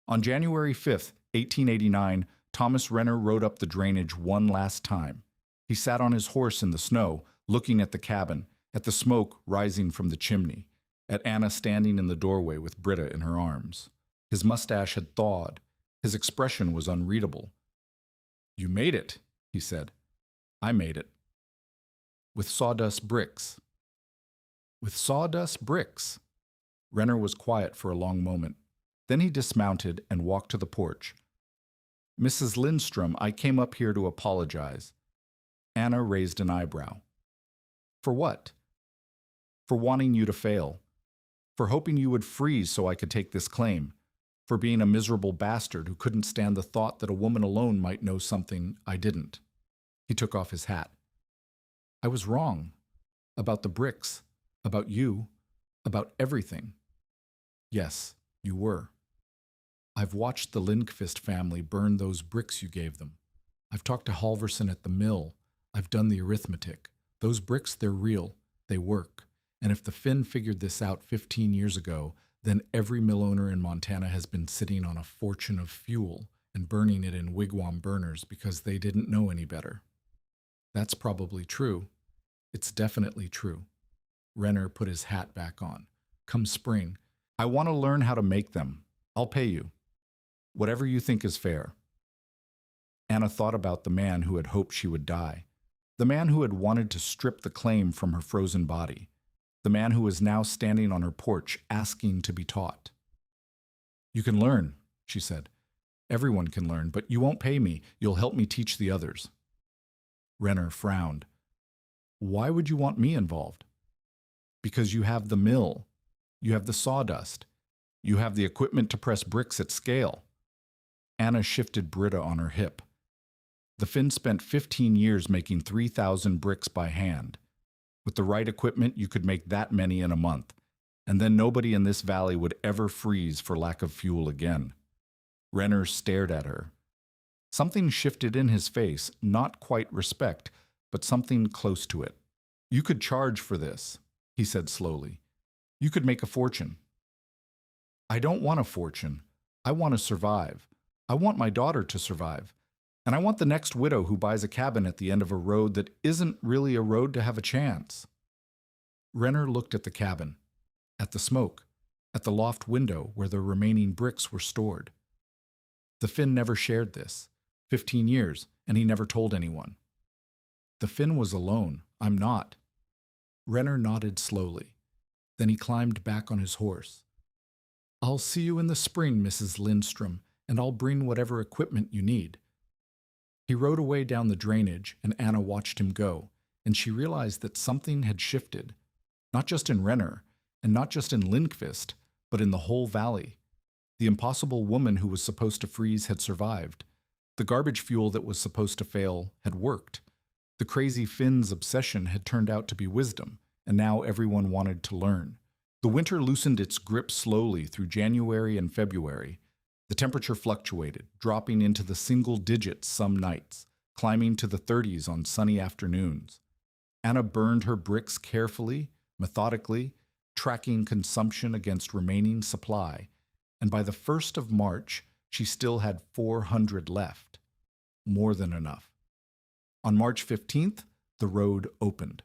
On January 5th, 1889, Thomas Rener rode up the drainage one last time. He sat on his horse in the snow, looking at the cabin, at the smoke rising from the chimney, at Anna standing in the doorway with Britta in her arms. His mustache had thawed. His expression was unreadable. "You made it," he said. "I made it. With sawdust bricks." With sawdust bricks. Rener was quiet for a long moment. Then he dismounted and walked to the porch. "Mrs. Lindstrom, I came up here to apologize." Anna raised an eyebrow. "For what?" "For wanting you to fail. For hoping you would freeze so I could take this claim. For being a miserable bastard who couldn't stand the thought that a woman alone might know something I didn't." He took off his hat. "I was wrong. About the bricks. About you. About everything. Yes, you were. I've watched the Lindqvist family burn those bricks you gave them. I've talked to Halverson at the mill. I've done the arithmetic. Those bricks, they're real. They work. And if the Finn figured this out 15 years ago, then every mill owner in Montana has been sitting on a fortune of fuel and burning it in wigwam burners because they didn't know any better. That's probably true. It's definitely true." Rener put his hat back on. "Come spring, I want to learn how to make them. I'll pay you. Whatever you think is fair." Anna thought about the man who had hoped she would die. The man who had wanted to strip the claim from her frozen body. The man who was now standing on her porch asking to be taught. "You can learn," she said. "Everyone can learn, but you won't pay me. You'll help me teach the others." Rener frowned. "Why would you want me involved?" "Because you have the mill. You have the sawdust. You have the equipment to press bricks at scale." Anna shifted Britta on her hip. "The Finn spent 15 years making 3,000 bricks by hand. With the right equipment, you could make that many in a month, and then nobody in this valley would ever freeze for lack of fuel again." Rener stared at her. Something shifted in his face, not quite respect, but something close to it. "You could charge for this," he said slowly. "You could make a fortune." "I don't want a fortune. I want to survive. I want my daughter to survive. And I want the next widow who buys a cabin at the end of a road that isn't really a road to have a chance." Rener looked at the cabin, at the smoke, at the loft window where the remaining bricks were stored. The Finn never shared this. 15 years, and he never told anyone. "The Finn was alone. I'm not." Rener nodded slowly. Then he climbed back on his horse. "I'll see you in the spring, Mrs. Lindstrom, and I'll bring whatever equipment you need." He rode away down the drainage, and Anna watched him go, and she realized that something had shifted, not just in Rener, and not just in Lindqvist, but in the whole valley. The impossible woman who was supposed to freeze had survived. The garbage fuel that was supposed to fail had worked. The crazy Finn's obsession had turned out to be wisdom, and now everyone wanted to learn. The winter loosened its grip slowly through January and February. The temperature fluctuated, dropping into the single digits some nights, climbing to the 30s on sunny afternoons. Anna burned her bricks carefully, methodically, tracking consumption against remaining supply, and by the 1st of March, she still had 400 left. More than enough. On March 15th, the road opened.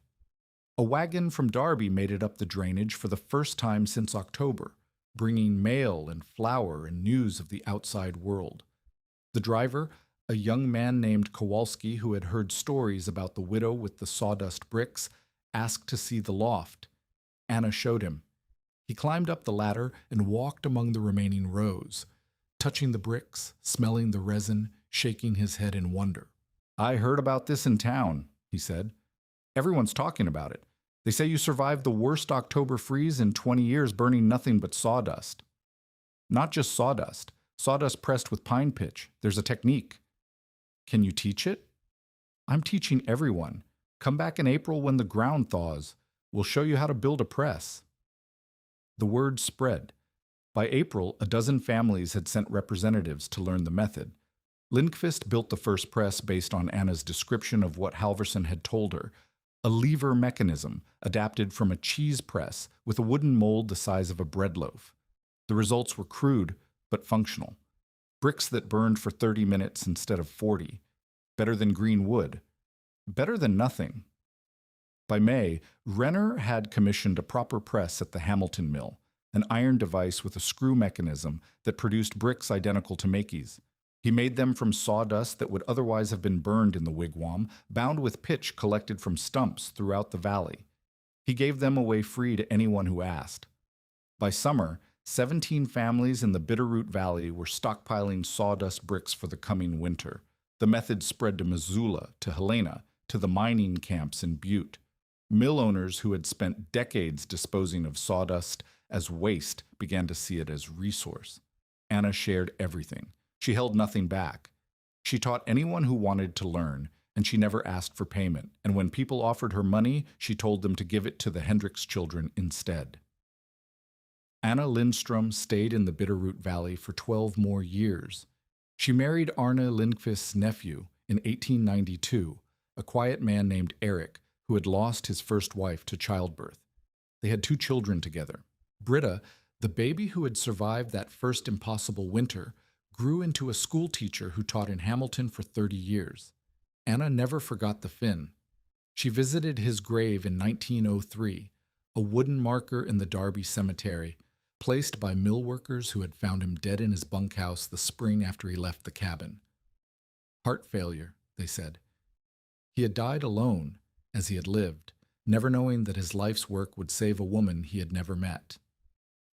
A wagon from Darby made it up the drainage for the first time since October, bringing mail and flour and news of the outside world. The driver, a young man named Kowalski who had heard stories about the widow with the sawdust bricks, asked to see the loft. Anna showed him. He climbed up the ladder and walked among the remaining rows, touching the bricks, smelling the resin, shaking his head in wonder. "I heard about this in town," he said. "Everyone's talking about it. They say you survived the worst October freeze in 20 years burning nothing but sawdust. Not just sawdust. Sawdust pressed with pine pitch. There's a technique. Can you teach it? I'm teaching everyone. Come back in April when the ground thaws. We'll show you how to build a press. The word spread. By April, a dozen families had sent representatives to learn the method. Lindqvist built the first press based on Anna's description of what Halverson had told her, a lever mechanism adapted from a cheese press with a wooden mold the size of a bread loaf. The results were crude but functional. Bricks that burned for 30 minutes instead of 40. Better than green wood. Better than nothing. By May, Rener had commissioned a proper press at the Hamilton mill, an iron device with a screw mechanism that produced bricks identical to Makey's. He made them from sawdust that would otherwise have been burned in the wigwam, bound with pitch collected from stumps throughout the valley. He gave them away free to anyone who asked. By summer, 17 families in the Bitterroot Valley were stockpiling sawdust bricks for the coming winter. The method spread to Missoula, to Helena, to the mining camps in Butte. Mill owners who had spent decades disposing of sawdust as waste began to see it as resource. Anna shared everything. She held nothing back. She taught anyone who wanted to learn, and she never asked for payment. And when people offered her money, she told them to give it to the Hendricks children instead. Anna Lindstrom stayed in the Bitterroot Valley for 12 more years. She married Arne Lindqvist's nephew in 1892, a quiet man named Eric, who had lost his first wife to childbirth. They had 2 children together. Britta, the baby who had survived that first impossible winter, grew into a school teacher who taught in Hamilton for 30 years. Anna never forgot the Finn. She visited his grave in 1903, a wooden marker in the Derby Cemetery, placed by mill workers who had found him dead in his bunkhouse the spring after he left the cabin. Heart failure, they said. He had died alone, as he had lived, never knowing that his life's work would save a woman he had never met.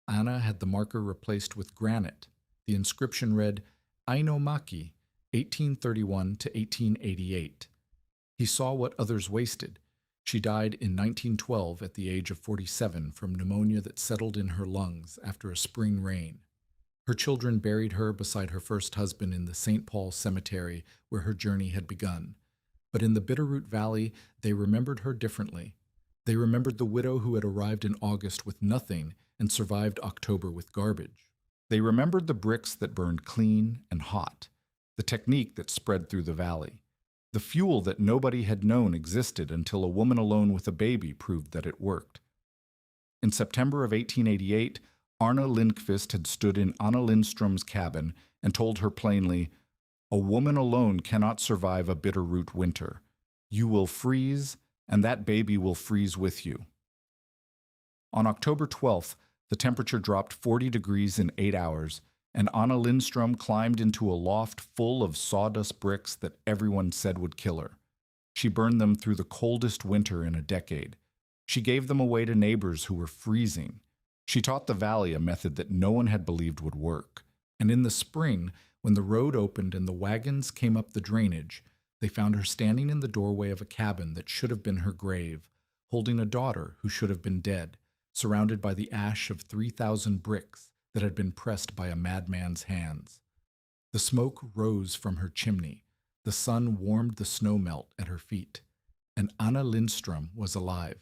Anna had the marker replaced with granite. The inscription read, Aino Maki, 1831 to 1888. He saw what others wasted. She died in 1912 at the age of 47 from pneumonia that settled in her lungs after a spring rain. Her children buried her beside her first husband in the St. Paul Cemetery where her journey had begun. But in the Bitterroot Valley, they remembered her differently. They remembered the widow who had arrived in August with nothing and survived October with garbage. They remembered the bricks that burned clean and hot, the technique that spread through the valley, the fuel that nobody had known existed until a woman alone with a baby proved that it worked. In September of 1888, Arne Lindqvist had stood in Anna Lindstrom's cabin and told her plainly, "A woman alone cannot survive a Bitterroot winter. You will freeze, and that baby will freeze with you." On October 12th, the temperature dropped 40 degrees in 8 hours, and Anna Lindstrom climbed into a loft full of sawdust bricks that everyone said would kill her. She burned them through the coldest winter in a decade. She gave them away to neighbors who were freezing. She taught the valley a method that no one had believed would work. And in the spring, when the road opened and the wagons came up the drainage, they found her standing in the doorway of a cabin that should have been her grave, holding a daughter who should have been dead, surrounded by the ash of 3,000 bricks that had been pressed by a madman's hands. The smoke rose from her chimney. The sun warmed the snowmelt at her feet. And Anna Lindstrom was alive.